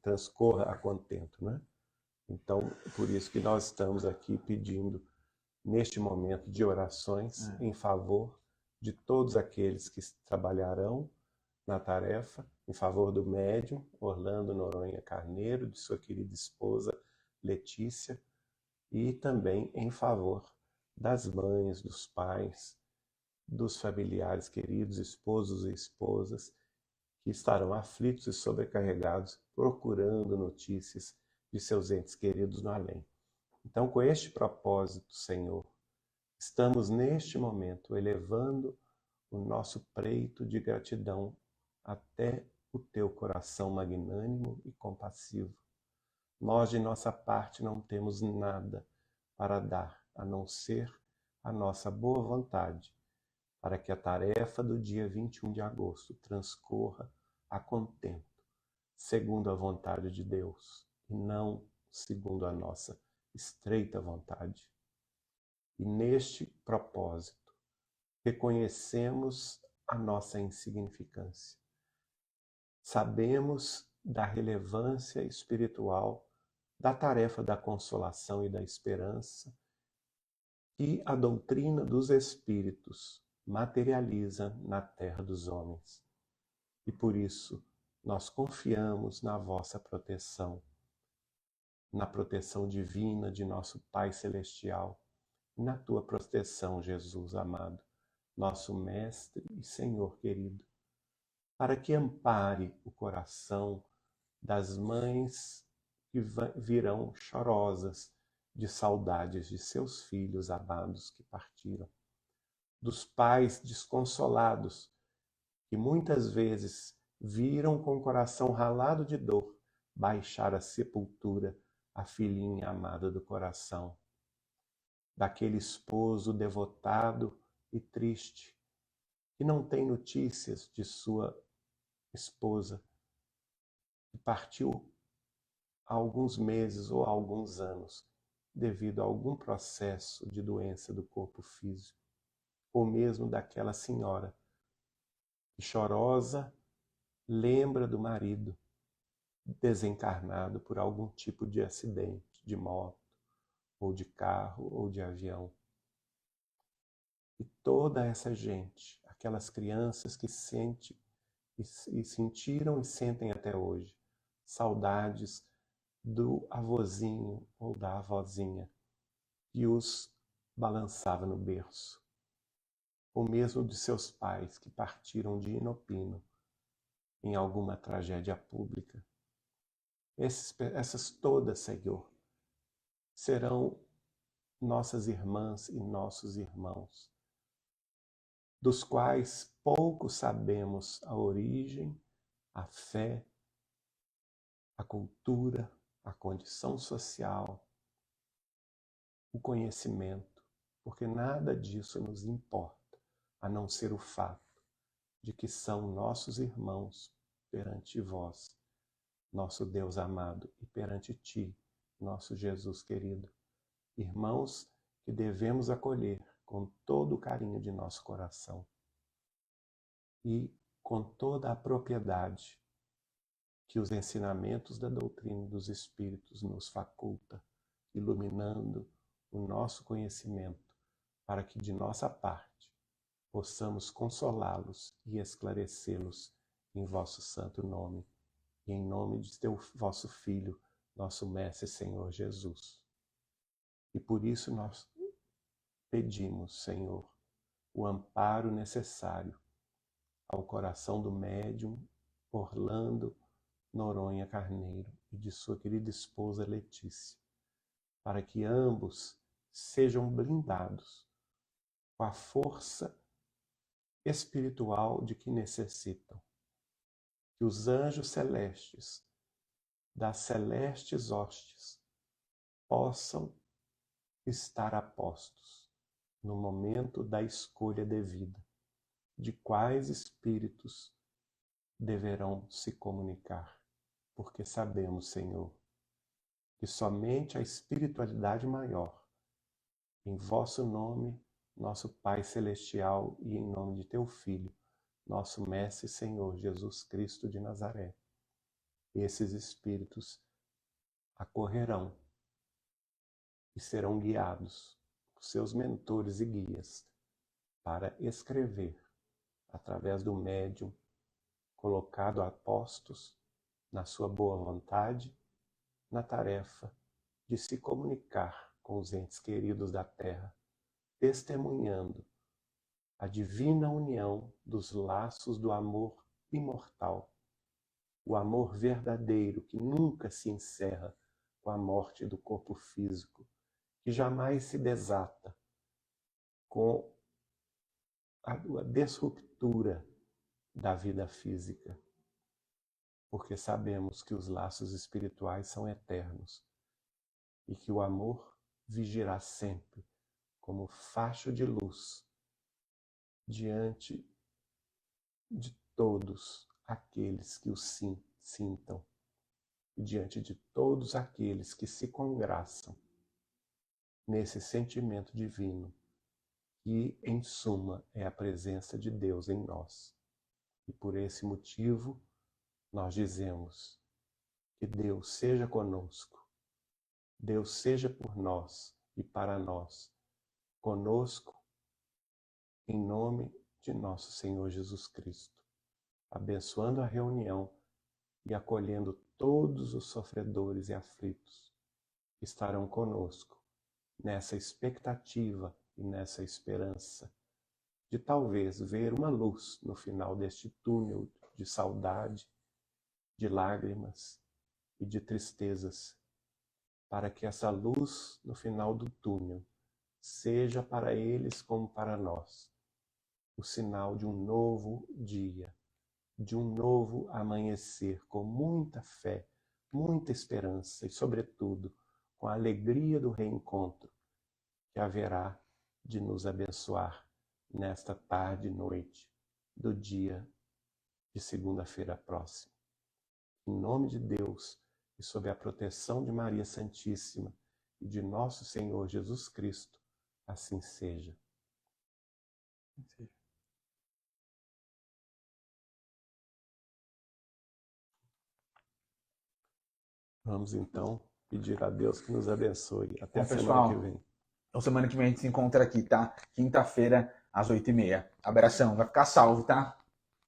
transcorra a contento, né? Então, por isso que nós estamos aqui pedindo, neste momento de orações, em favor de todos aqueles que trabalharão na tarefa em favor do médium Orlando Noronha Carneiro, de sua querida esposa Letícia, e também em favor das mães, dos pais, dos familiares queridos, esposos e esposas, que estarão aflitos e sobrecarregados, procurando notícias de seus entes queridos no além. Então, com este propósito, Senhor, estamos neste momento elevando o nosso preito de gratidão até o teu coração magnânimo e compassivo. Nós, de nossa parte, não temos nada para dar, a não ser a nossa boa vontade, para que a tarefa do dia 21 de agosto transcorra a contento, segundo a vontade de Deus, e não segundo a nossa estreita vontade. E neste propósito, reconhecemos a nossa insignificância. Sabemos da relevância espiritual da tarefa da consolação e da esperança que a doutrina dos Espíritos materializa na terra dos homens. E por isso nós confiamos na vossa proteção, na proteção divina de nosso Pai Celestial, e na tua proteção, Jesus amado, nosso Mestre e Senhor querido, para que ampare o coração das mães que virão chorosas de saudades de seus filhos amados que partiram, dos pais desconsolados que muitas vezes viram com o coração ralado de dor baixar à sepultura a filhinha amada do coração, daquele esposo devotado e triste que não tem notícias de sua esposa que partiu há alguns meses ou há alguns anos devido a algum processo de doença do corpo físico, ou mesmo daquela senhora que chorosa lembra do marido desencarnado por algum tipo de acidente de moto, ou de carro, ou de avião. E toda essa gente, aquelas crianças que sentem e sentiram e sentem até hoje saudades do avôzinho ou da avózinha que os balançava no berço, ou mesmo de seus pais que partiram de inopino em alguma tragédia pública. Essas todas, Senhor, serão nossas irmãs e nossos irmãos, dos quais pouco sabemos a origem, a fé, a cultura, a condição social, o conhecimento, porque nada disso nos importa, a não ser o fato de que são nossos irmãos perante vós, nosso Deus amado, e perante ti, nosso Jesus querido. Irmãos que devemos acolher com todo o carinho de nosso coração e com toda a propriedade que os ensinamentos da doutrina dos Espíritos nos faculta, iluminando o nosso conhecimento, para que de nossa parte possamos consolá-los e esclarecê-los em vosso santo nome, e em nome de teu vosso Filho, nosso Mestre e Senhor Jesus. E por isso nós pedimos, Senhor, o amparo necessário ao coração do médium Orlando Noronha Carneiro e de sua querida esposa Letícia, para que ambos sejam blindados com a força espiritual de que necessitam. Que os anjos celestes, das celestes hostes, possam estar a postos no momento da escolha devida, de quais espíritos deverão se comunicar, porque sabemos, Senhor, que somente a espiritualidade maior, em vosso nome, nosso Pai Celestial, e em nome de teu Filho, nosso Mestre e Senhor Jesus Cristo de Nazaré, esses espíritos acorrerão e serão guiados por seus mentores e guias para escrever, através do médium, colocado a postos na sua boa vontade, na tarefa de se comunicar com os entes queridos da Terra, testemunhando a divina união dos laços do amor imortal, o amor verdadeiro que nunca se encerra com a morte do corpo físico, que jamais se desata com a desruptura da vida física, porque sabemos que os laços espirituais são eternos e que o amor vigirá sempre como facho de luz diante de todos aqueles que o sintam e diante de todos aqueles que se congraçam nesse sentimento divino que, em suma, é a presença de Deus em nós. E por esse motivo, nós dizemos que Deus seja conosco, Deus seja por nós e para nós, conosco, em nome de nosso Senhor Jesus Cristo, abençoando a reunião e acolhendo todos os sofredores e aflitos que estarão conosco nessa expectativa e nessa esperança de talvez ver uma luz no final deste túnel de saudade, de lágrimas e de tristezas, para que essa luz no final do túnel seja para eles como para nós o sinal de um novo dia, de um novo amanhecer com muita fé, muita esperança e, sobretudo, com a alegria do reencontro que haverá de nos abençoar nesta tarde e noite do dia de segunda-feira próxima. Em nome de Deus e sob a proteção de Maria Santíssima e de nosso Senhor Jesus Cristo, assim seja. Vamos então pedir a Deus que nos abençoe. Até a semana que vem. Então semana que vem a gente se encontra aqui, tá? Quinta-feira, às 8h30. Abração, vai ficar salvo, tá?